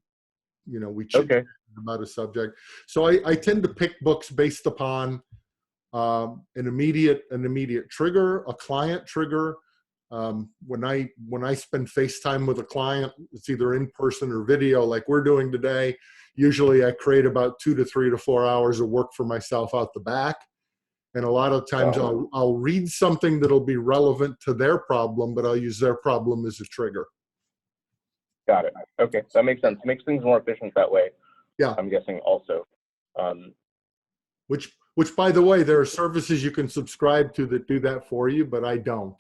You know, we chatted about a subject. So I tend to pick books based upon an immediate trigger, a client trigger. When I spend FaceTime with a client, it's either in person or video, like we're doing today. Usually, I create about 2 to 3 to 4 hours of work for myself out the back, and a lot of times I'll read something that'll be relevant to their problem, but I'll use their problem as a trigger.
Got it. Okay, that makes sense. Makes things more efficient that way.
Yeah,
I'm guessing also.
Which, by the way, there are services you can subscribe to that do that for you, but I don't.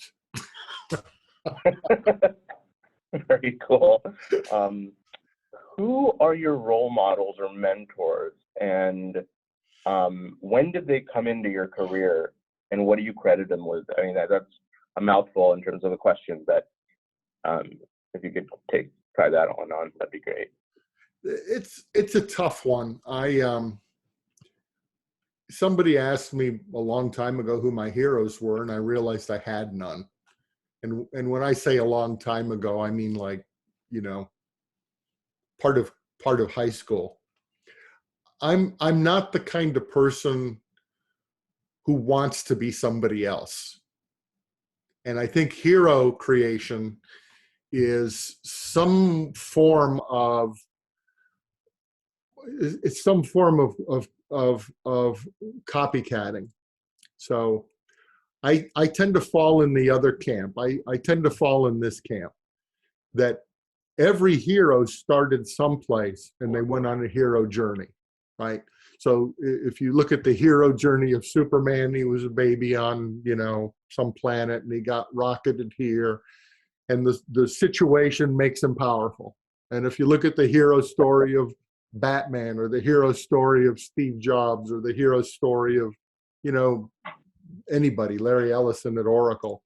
Very cool. Who are your role models or mentors, and when did they come into your career, and what do you credit them with? I mean, that's a mouthful in terms of a question, but if you could try that on, that'd be great.
It's a tough one. Somebody asked me a long time ago who my heroes were, and I realized I had none. And when I say a long time ago, I mean like, you know, part of high school. I'm not the kind of person who wants to be somebody else. And I think hero creation is some form of copycatting. So I tend to fall in the other camp. I tend to fall in this camp that every hero started someplace and they went on a hero journey, right? So if you look at the hero journey of Superman, he was a baby on, you know, some planet and he got rocketed here, and the situation makes him powerful. And if you look at the hero story of Batman, or the hero story of Steve Jobs, or the hero story of, you know, anybody, Larry Ellison at Oracle,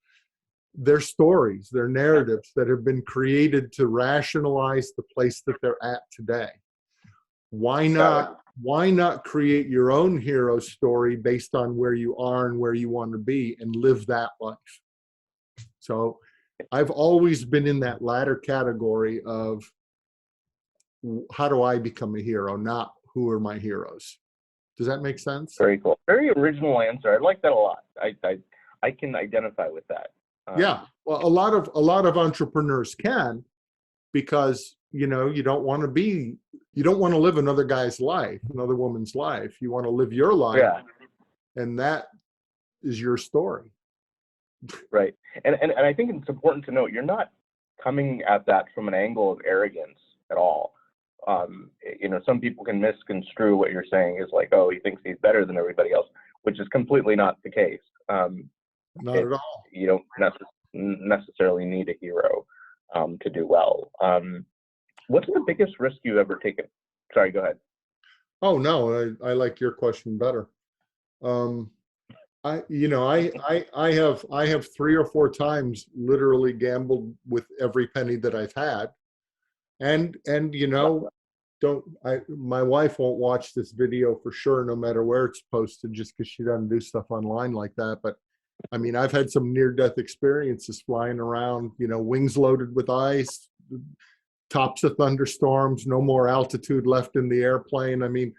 they're stories, they're narratives that have been created to rationalize the place that they're at today. Why not create your own hero story based on where you are and where you want to be and live that life? So I've always been in that latter category of how do I become a hero, not who are my heroes. Does that make sense?
Very cool. Very original answer. I like that a lot. I can identify with that.
Yeah. Well, a lot of entrepreneurs can, because, you know, you don't want to live another guy's life, another woman's life. You want to live your life.
Yeah.
And that is your story.
Right. And I think it's important to note, you're not coming at that from an angle of arrogance at all. You know, some people can misconstrue what you're saying as like, oh, he thinks he's better than everybody else, which is completely not the case.
Not at all.
You don't necessarily need a hero to do well. What's the biggest risk you've ever taken? Sorry, go ahead.
Oh, no, I like your question better. I have 3 or 4 times literally gambled with every penny that I've had. And you know, my wife won't watch this video for sure, no matter where it's posted, just because she doesn't do stuff online like that. But I mean, I've had some near-death experiences flying around, you know, wings loaded with ice, tops of thunderstorms, no more altitude left in the airplane. I mean,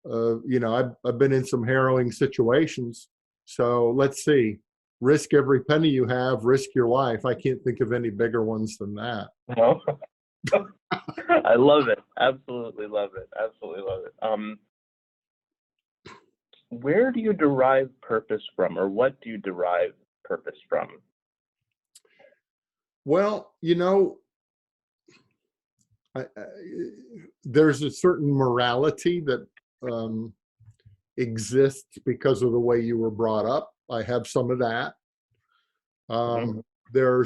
you know, I've been in some harrowing situations. So let's see, risk every penny you have, risk your life. I can't think of any bigger ones than that.
No. I love it. Absolutely love it. Absolutely love it. Where do you derive purpose from, or what do you derive purpose from?
Well, you know, there's a certain morality that exists because of the way you were brought up. I have some of that. There are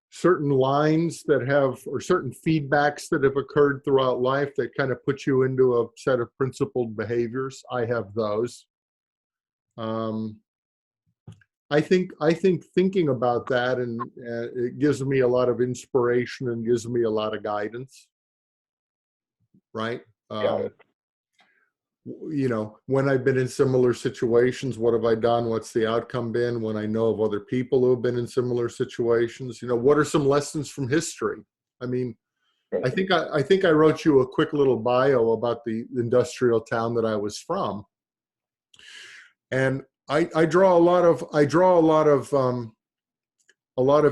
certain lines that have, or certain feedbacks that have occurred throughout life that kind of put you into a set of principled behaviors. I have those. I think thinking about that, and it gives me a lot of inspiration and gives me a lot of guidance. Right? You know, when I've been in similar situations, what have I done? What's the outcome been? When I know of other people who have been in similar situations, you know, what are some lessons from history? I mean, I think I wrote you a quick little bio about the industrial town that I was from, and I draw a lot of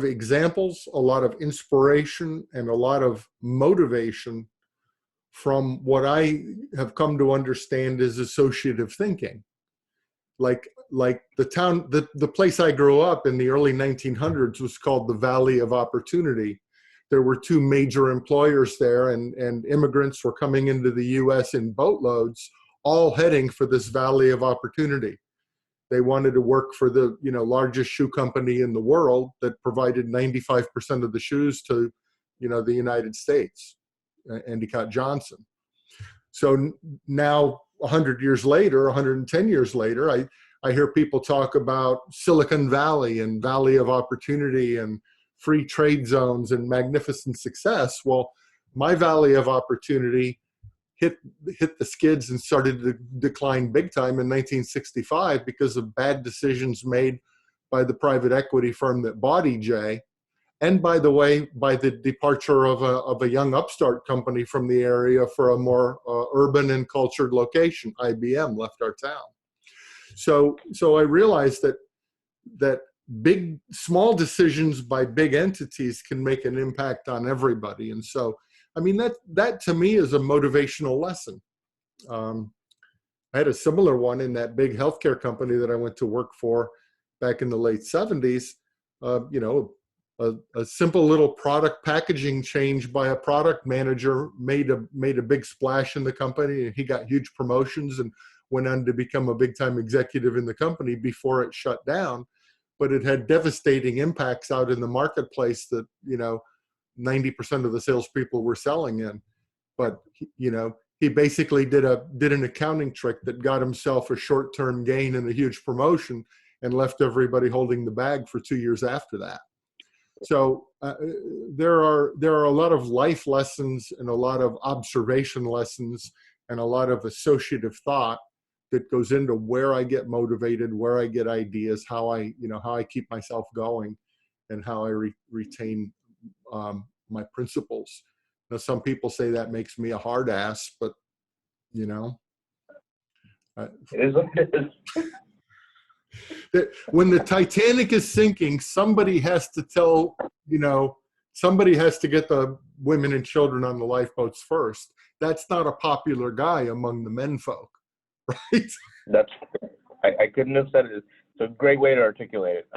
examples, a lot of inspiration, and a lot of motivation from what I have come to understand as associative thinking. Like the place I grew up in the early 1900s was called the Valley of Opportunity. There were 2 major employers there, and immigrants were coming into the US in boatloads, all heading for this Valley of Opportunity. They wanted to work for the, you know, largest shoe company in the world that provided 95% of the shoes to, you know, the United States. Endicott Johnson. So now 100 years later, 110 years later, I hear people talk about Silicon Valley and Valley of Opportunity and free trade zones and magnificent success. Well, my Valley of Opportunity hit the skids and started to decline big time in 1965 because of bad decisions made by the private equity firm that bought EJ. And by the way, by the departure of a young upstart company from the area for a more urban and cultured location. IBM left our town. So I realized that small decisions by big entities can make an impact on everybody. And so, I mean, that to me is a motivational lesson. I had a similar one in that big healthcare company that I went to work for back in the late 70s. You know, a simple little product packaging change by a product manager made a big splash in the company, and he got huge promotions and went on to become a big time executive in the company before it shut down. But it had devastating impacts out in the marketplace that, you know, 90% of the salespeople were selling in. But, you know, he basically did an accounting trick that got himself a short-term gain and a huge promotion and left everybody holding the bag for 2 years after that. So there are a lot of life lessons and a lot of observation lessons and a lot of associative thought that goes into where I get motivated, where I get ideas, how I keep myself going, and how I retain my principles. Now, some people say that makes me a hard ass, but you know.
It is what it is.
When the Titanic is sinking, somebody has to tell, somebody has to get the women and children on the lifeboats first. That's not a popular guy among the men folk, right?
I couldn't have said it. It's a great way to articulate it.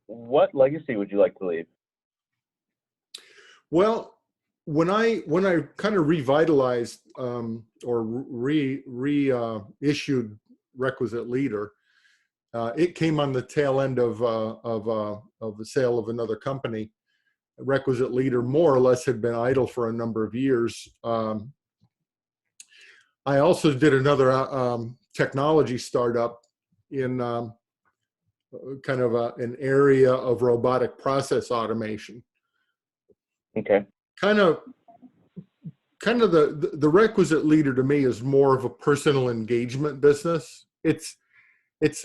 What legacy would you like to leave?
Well, when I kind of revitalized or reissued Requisite Leader, it came on the tail end of the sale of another company. Requisite Leader more or less had been idle for a number of years. I also did another technology startup in kind of an area of robotic process automation.
Okay.
Kind of the Requisite Leader to me is more of a personal engagement business. It's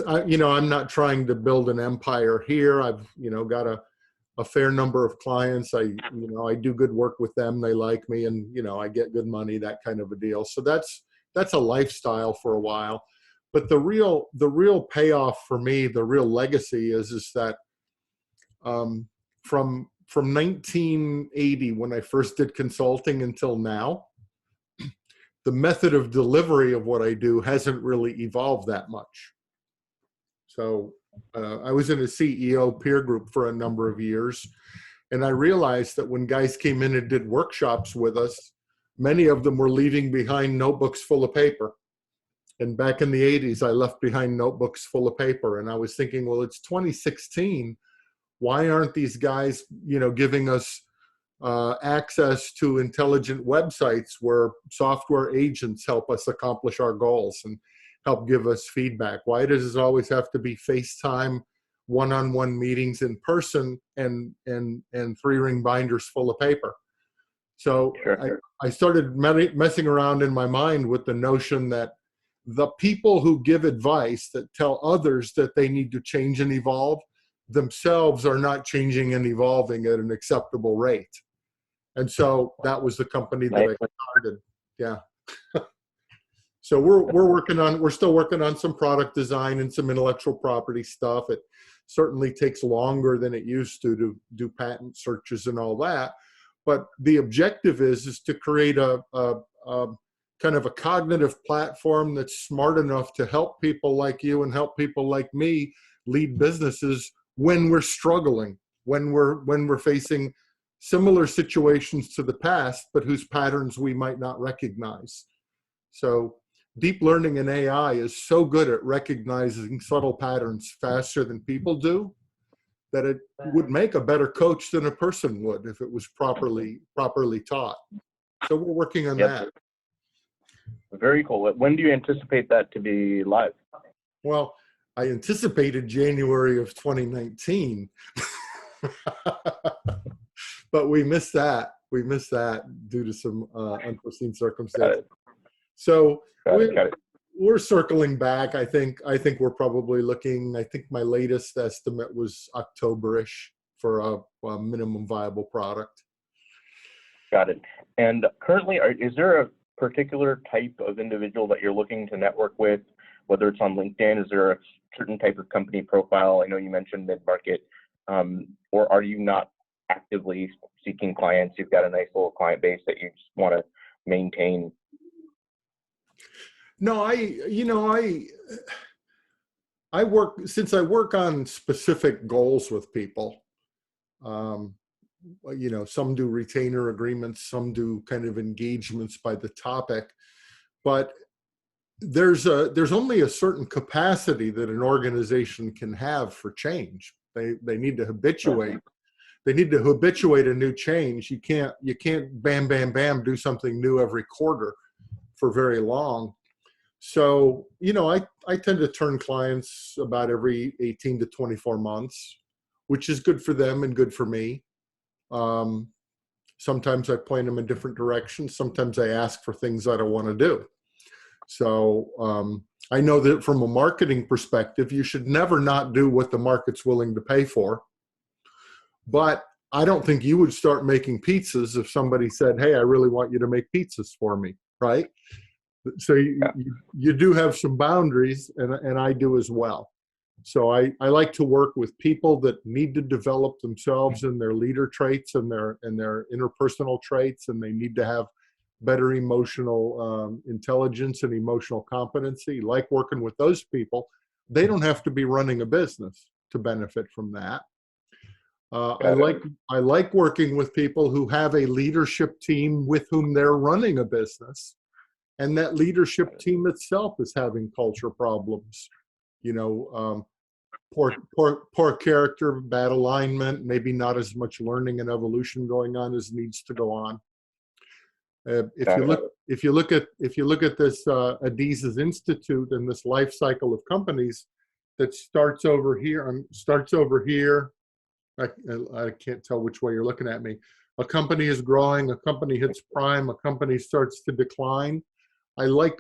I'm not trying to build an empire here. I've got a fair number of clients. I do good work with them. They like me, and I get good money, that kind of a deal. So that's a lifestyle for a while. But the real payoff for me, the real legacy is that from 1980, when I first did consulting, until now, the method of delivery of what I do hasn't really evolved that much. So I was in a CEO peer group for a number of years, and I realized that when guys came in and did workshops with us, many of them were leaving behind notebooks full of paper. And back in the 80s, I left behind notebooks full of paper. And I was thinking, well, it's 2016. Why aren't these guys, giving us access to intelligent websites where software agents help us accomplish our goals and help give us feedback? Why does it always have to be FaceTime, one-on-one meetings in person, and 3-ring binders full of paper? So
Sure.
I started messing around in my mind with the notion that the people who give advice that tell others that they need to change and evolve themselves are not changing and evolving at an acceptable rate. And so that was the company that I started. Yeah. So we're still working on some product design and some intellectual property stuff. It certainly takes longer than it used to do patent searches and all that. But the objective is to create a kind of a cognitive platform that's smart enough to help people like you and help people like me lead businesses when we're struggling, when we're facing similar situations to the past, but whose patterns we might not recognize. So deep learning and AI is so good at recognizing subtle patterns faster than people do, that it would make a better coach than a person would if it was properly taught. So we're working on that.
Very cool. When do you anticipate that to be live?
Well, I anticipated January of 2019, but we missed that. We missed that due to some unforeseen circumstances. So we're circling back. I think we're probably looking. I think my latest estimate was October-ish for a minimum viable product.
Got it. And currently, is there a particular type of individual that you're looking to network with, whether it's on LinkedIn? Is there a certain type of company profile? I know you mentioned mid-market, or are you not actively seeking clients? You've got a nice little client base that you just want to maintain.
No, I work on specific goals with people. Some do retainer agreements, some do kind of engagements by the topic, but there's only a certain capacity that an organization can have for change. They need to habituate. They need to habituate a new change. You can't bam, bam, bam, do something new every quarter for very long. So, I tend to turn clients about every 18 to 24 months, which is good for them and good for me. Sometimes I point them in different directions. Sometimes I ask for things I don't want to do. So I know that from a marketing perspective, you should never not do what the market's willing to pay for. But I don't think you would start making pizzas if somebody said, hey, I really want you to make pizzas for me, right? So you do have some boundaries, and I do as well. So I like to work with people that need to develop themselves in their leader traits and their interpersonal traits, and they need to have better emotional intelligence and emotional competency. Like working with those people. They don't have to be running a business to benefit from that. I like working with people who have a leadership team with whom they're running a business, and that leadership team itself is having culture problems. You know, poor character, bad alignment, maybe not as much learning and evolution going on as needs to go on. If you look at this Adizes Institute and this life cycle of companies that starts over here. I can't tell which way you're looking at me. A company is growing, a company hits prime, a company starts to decline. I like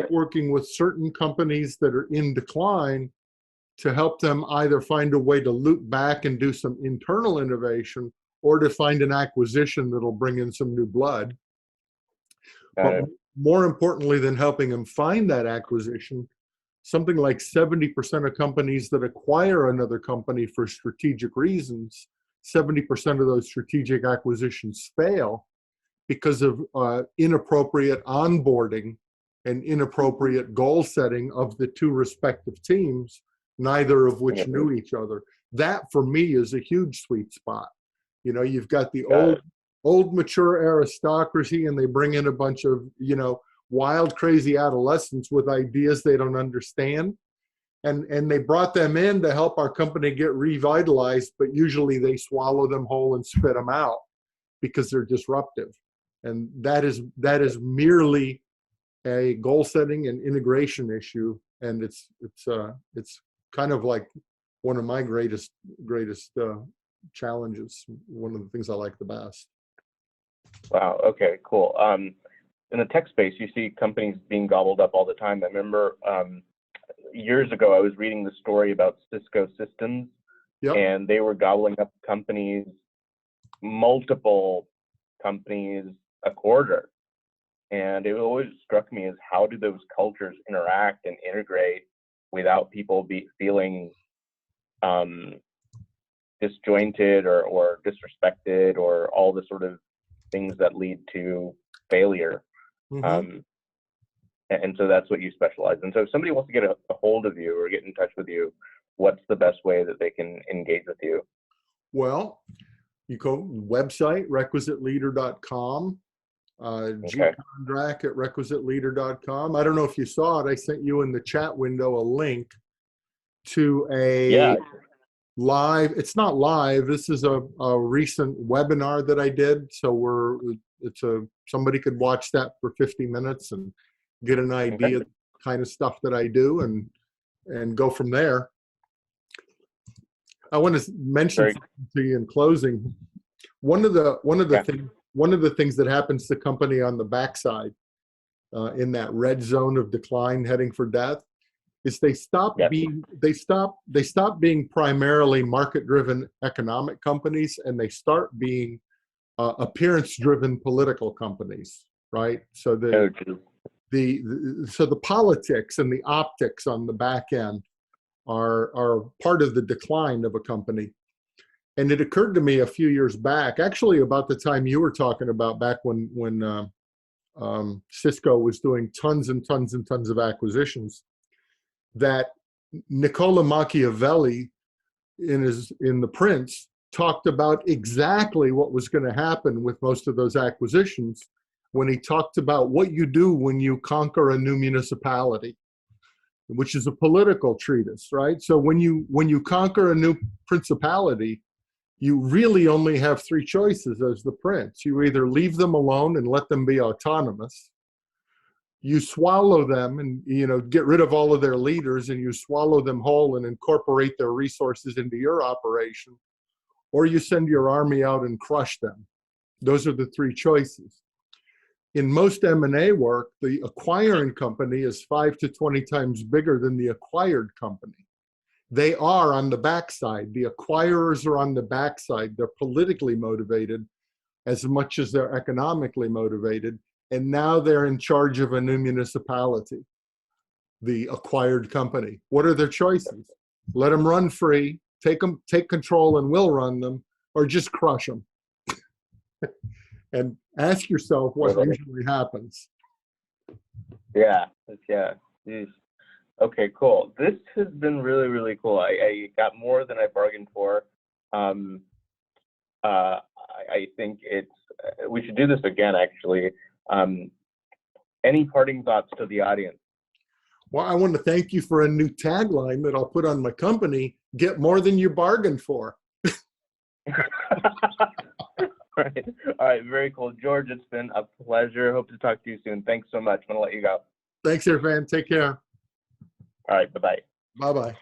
working with certain companies that are in decline to help them either find a way to loop back and do some internal innovation, or to find an acquisition that'll bring in some new blood. But more importantly than helping them find that acquisition, something like 70% of companies that acquire another company for strategic reasons, 70% of those strategic acquisitions fail because of inappropriate onboarding and inappropriate goal setting of the two respective teams, neither of which knew each other. That, for me, is a huge sweet spot. You know, you've got the old mature aristocracy, and they bring in a bunch of, you know, wild, crazy adolescents with ideas they don't understand. And they brought them in to help our company get revitalized, but usually they swallow them whole and spit them out because they're disruptive. And that is merely a goal setting and integration issue. And it's kind of like one of my greatest challenges. One of the things I like the best.
Wow. Okay, cool. In the tech space, you see companies being gobbled up all the time. I remember years ago, I was reading the story about Cisco Systems, and they were gobbling up companies, multiple companies a quarter. And it always struck me as, how do those cultures interact and integrate without people feeling disjointed or disrespected, or all the sort of things that lead to failure. And so that's what you specialize in. So if somebody wants to get a hold of you or get in touch with you, what's the best way that they can engage with you?
Well, you go website, requisiteleader.com, gkondrak at requisiteleader.com. I don't know if you saw it. I sent you in the chat window a link to a live. It's not live. This is a recent webinar that I did. So somebody could watch that for 50 minutes and get an idea of the kind of stuff that I do, and go from there. I want to mention something to you in closing. One of the things that happens to company on the backside, in that red zone of decline heading for death, is they stop being primarily market-driven economic companies, and they start being appearance-driven political companies, right? So the politics and the optics on the back end are part of the decline of a company. And it occurred to me a few years back, actually about the time you were talking about, back when Cisco was doing tons and tons and tons of acquisitions, that Niccolo Machiavelli in The Prince talked about exactly what was going to happen with most of those acquisitions, when he talked about what you do when you conquer a new municipality, which is a political treatise, right? So when you conquer a new principality, you really only have three choices as the prince. You either leave them alone and let them be autonomous, you swallow them and, you know, get rid of all of their leaders, and you swallow them whole and incorporate their resources into your operation, or you send your army out and crush them. Those are the three choices. In most M&A work, the acquiring company is 5 to 20 times bigger than the acquired company. They are on the backside. The acquirers are on the backside. They're politically motivated as much as they're economically motivated. and now they're in charge of a new municipality, the acquired company. What are their choices? Let them run free, take control and we'll run them, or just crush them. And ask yourself what usually happens.
Yeah. Jeez. Okay, cool. This has been really, really cool. I got more than I bargained for. I think we should do this again, actually. Any parting thoughts to the audience?
Well, I want to thank you for a new tagline that I'll put on my company: get more than you bargained for.
Right. All right. Very cool. George, it's been a pleasure. Hope to talk to you soon. Thanks so much. I'm going to let you go.
Thanks, Irfan. Take care.
All right. Bye-bye.
Bye-bye.